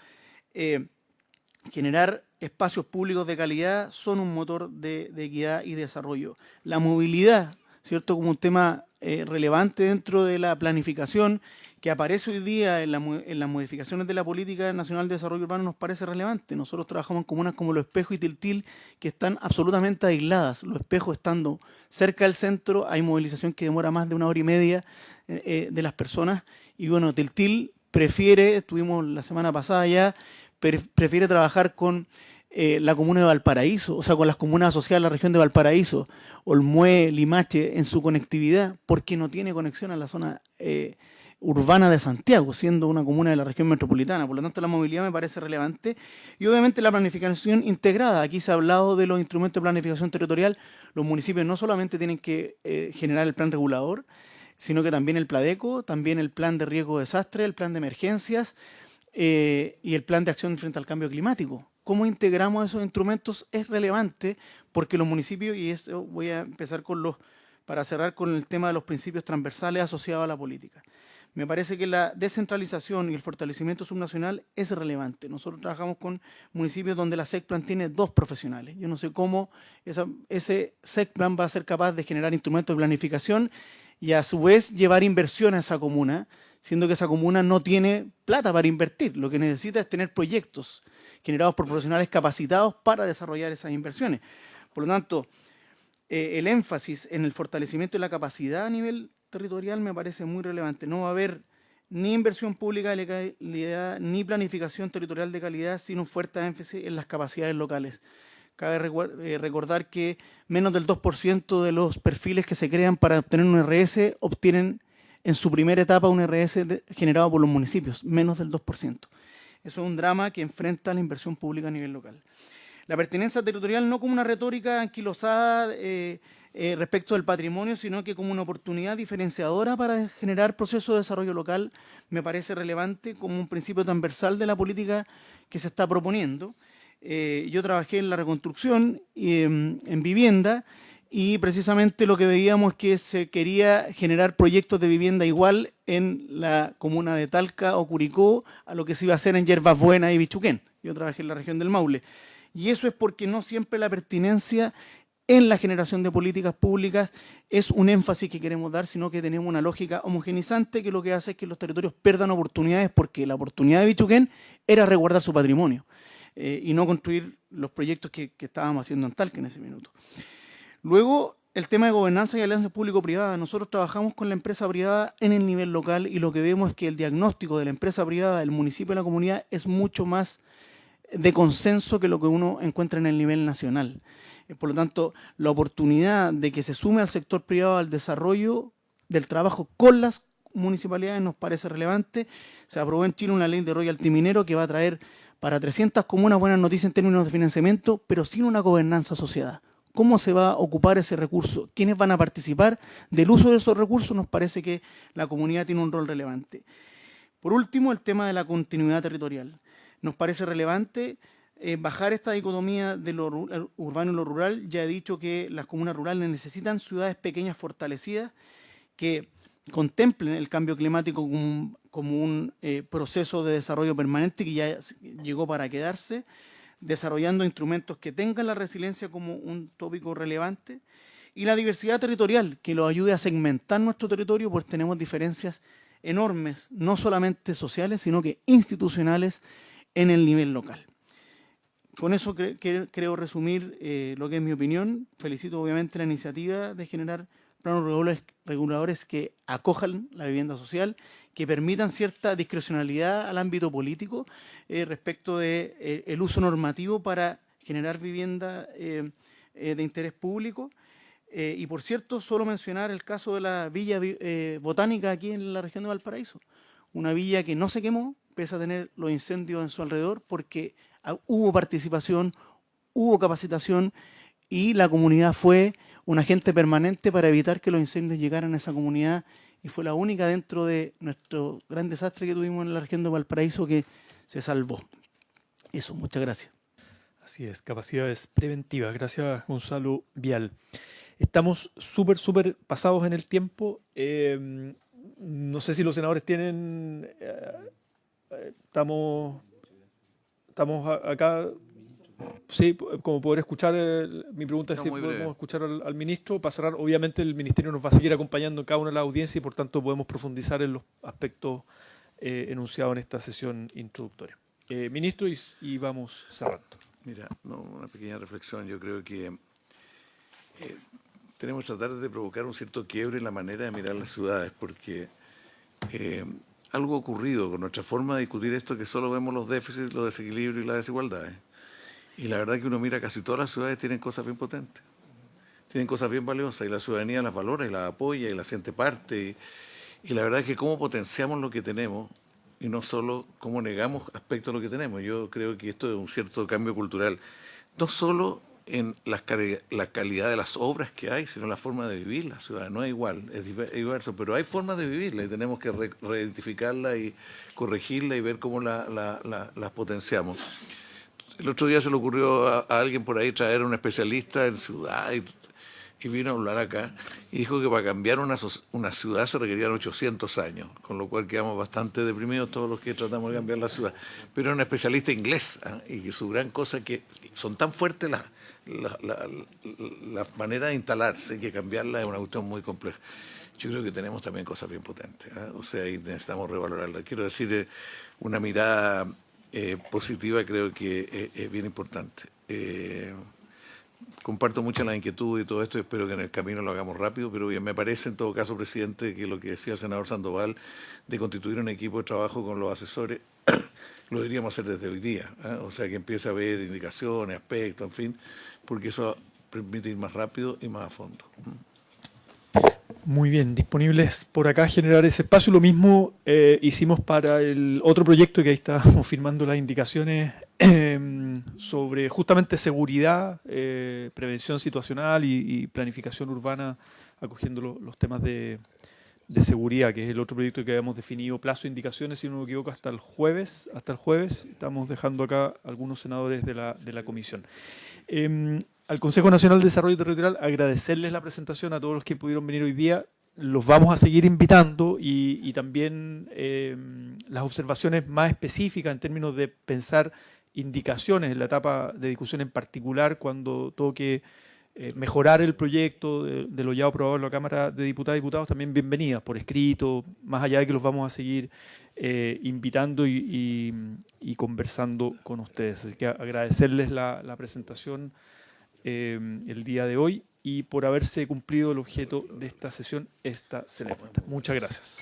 generar espacios públicos de calidad son un motor de equidad y desarrollo. La movilidad, ¿cierto?, como un tema relevante dentro de la planificación que aparece hoy día en las modificaciones de la Política Nacional de Desarrollo Urbano, nos parece relevante. Nosotros trabajamos en comunas como Los Espejos y Tiltil, que están absolutamente aisladas. Los Espejos estando cerca del centro, hay movilización que demora más de 1 hora y media de las personas. Y bueno, Tiltil estuvimos la semana pasada ya, prefiere trabajar con la comuna de Valparaíso, o sea, con las comunas asociadas a la región de Valparaíso, Olmué, Limache, en su conectividad, porque no tiene conexión a la zona urbana de Santiago, siendo una comuna de la región metropolitana. Por lo tanto, la movilidad me parece relevante. Y obviamente la planificación integrada. Aquí se ha hablado de los instrumentos de planificación territorial. Los municipios no solamente tienen que generar el plan regulador, sino que también el PLADECO, también el plan de riesgo de desastre, el plan de emergencias y el plan de acción frente al cambio climático. Cómo integramos esos instrumentos es relevante, porque los municipios, y esto voy a empezar para cerrar con el tema de los principios transversales asociados a la política. Me parece que la descentralización y el fortalecimiento subnacional es relevante. Nosotros trabajamos con municipios donde la SECPLAN tiene 2 profesionales. Yo no sé cómo ese SECPLAN va a ser capaz de generar instrumentos de planificación y a su vez llevar inversión a esa comuna, siendo que esa comuna no tiene plata para invertir. Lo que necesita es tener proyectos generados por profesionales capacitados para desarrollar esas inversiones. Por lo tanto, el énfasis en el fortalecimiento de la capacidad a nivel territorial me parece muy relevante. No va a haber ni inversión pública de calidad, ni planificación territorial de calidad, sin un fuerte énfasis en las capacidades locales. Cabe recordar que menos del 2% de los perfiles que se crean para obtener un RS obtienen en su primera etapa un RS generado por los municipios, menos del 2%. Eso es un drama que enfrenta la inversión pública a nivel local. La pertinencia territorial no como una retórica anquilosada respecto del patrimonio, sino que como una oportunidad diferenciadora para generar procesos de desarrollo local, me parece relevante como un principio transversal de la política que se está proponiendo. Yo trabajé en la reconstrucción y en vivienda, y precisamente lo que veíamos es que se quería generar proyectos de vivienda igual en la comuna de Talca o Curicó a lo que se iba a hacer en Yerbas Buenas y Bichuquén. Yo trabajé en la región del Maule. Y eso es porque no siempre la pertinencia en la generación de políticas públicas es un énfasis que queremos dar, sino que tenemos una lógica homogenizante que lo que hace es que los territorios pierdan oportunidades, porque la oportunidad de Bichuquén era resguardar su patrimonio y no construir los proyectos que estábamos haciendo en Talca en ese minuto. Luego, el tema de gobernanza y alianzas público-privadas. Nosotros trabajamos con la empresa privada en el nivel local y lo que vemos es que el diagnóstico de la empresa privada, del municipio y de la comunidad es mucho más de consenso que lo que uno encuentra en el nivel nacional. Por lo tanto, la oportunidad de que se sume al sector privado al desarrollo del trabajo con las municipalidades nos parece relevante. Se aprobó en Chile una ley de royalty minero que va a traer para 300 comunas buenas noticias en términos de financiamiento, pero sin una gobernanza asociada. ¿Cómo se va a ocupar ese recurso? ¿Quiénes van a participar del uso de esos recursos? Nos parece que la comunidad tiene un rol relevante. Por último, el tema de la continuidad territorial. Nos parece relevante bajar esta dicotomía de lo urbano y lo rural. Ya he dicho que las comunas rurales necesitan ciudades pequeñas fortalecidas que contemplen el cambio climático como un proceso de desarrollo permanente que ya llegó para quedarse, desarrollando instrumentos que tengan la resiliencia como un tópico relevante, y la diversidad territorial, que lo ayude a segmentar nuestro territorio, pues tenemos diferencias enormes, no solamente sociales, sino que institucionales en el nivel local. Con eso creo resumir lo que es mi opinión. Felicito obviamente la iniciativa de generar planos reguladores que acojan la vivienda social, que permitan cierta discrecionalidad al ámbito político respecto de el uso normativo para generar vivienda de interés público. Y por cierto, solo mencionar el caso de la Villa Botánica aquí en la región de Valparaíso. Una villa que no se quemó, pese a tener los incendios en su alrededor, porque hubo participación, hubo capacitación y la comunidad fue un agente permanente para evitar que los incendios llegaran a esa comunidad, y fue la única dentro de nuestro gran desastre que tuvimos en la región de Valparaíso que se salvó. Eso, muchas gracias. Así es, capacidades preventivas. Gracias, Gonzalo Vial. Estamos súper pasados en el tiempo. No sé si los senadores tienen... Estamos acá... Sí, como poder escuchar, mi pregunta es si podemos escuchar al ministro. Para cerrar, obviamente el ministerio nos va a seguir acompañando en cada una de las audiencias y por tanto podemos profundizar en los aspectos enunciados en esta sesión introductoria. Ministro, y vamos cerrando. Mira, una pequeña reflexión. Yo creo que tenemos que tratar de provocar un cierto quiebre en la manera de mirar las ciudades, porque algo ha ocurrido con nuestra forma de discutir esto, que solo vemos los déficits, los desequilibrios y las desigualdades. Y la verdad que uno mira, casi todas las ciudades tienen cosas bien potentes, tienen cosas bien valiosas, y la ciudadanía las valora y las apoya y las siente parte. Y la verdad es que cómo potenciamos lo que tenemos y no solo cómo negamos aspectos de lo que tenemos. Yo creo que esto es un cierto cambio cultural, no solo en la calidad de las obras que hay, sino la forma de vivir la ciudad. No es igual, es diverso, pero hay formas de vivirla y tenemos que reidentificarla y corregirla y ver cómo las potenciamos. El otro día se le ocurrió a alguien por ahí traer a un especialista en ciudad y vino a hablar acá y dijo que para cambiar una ciudad se requerían 800 años, con lo cual quedamos bastante deprimidos todos los que tratamos de cambiar la ciudad. Pero era un especialista inglés, y que su gran cosa es que son tan fuertes la manera de instalarse que cambiarla es una cuestión muy compleja. Yo creo que tenemos también cosas bien potentes, o sea, y necesitamos revalorarla. Quiero decir, una mirada positiva creo que es bien importante. Comparto mucho la inquietud y todo esto, y espero que en el camino lo hagamos rápido, pero bien, me parece en todo caso, presidente, que lo que decía el senador Sandoval de constituir un equipo de trabajo con los asesores, lo deberíamos hacer desde hoy día, o sea, que empiece a haber indicaciones, aspectos, en fin, porque eso permite ir más rápido y más a fondo. Muy bien, disponibles por acá generar ese espacio. Lo mismo hicimos para el otro proyecto, que ahí estamos firmando las indicaciones sobre justamente seguridad, prevención situacional y planificación urbana, acogiendo los temas de seguridad, que es el otro proyecto que habíamos definido plazo de indicaciones, si no me equivoco, hasta el jueves. Estamos dejando acá algunos senadores de la comisión. al Consejo Nacional de Desarrollo Territorial, agradecerles la presentación a todos los que pudieron venir hoy día. Los vamos a seguir invitando y también las observaciones más específicas en términos de pensar indicaciones en la etapa de discusión en particular, cuando toque mejorar el proyecto de lo ya aprobado en la Cámara de Diputadas y Diputados, también bienvenidas por escrito, más allá de que los vamos a seguir invitando y conversando con ustedes. Así que agradecerles la presentación el día de hoy y por haberse cumplido el objeto de esta sesión, esta se levanta. Muchas gracias.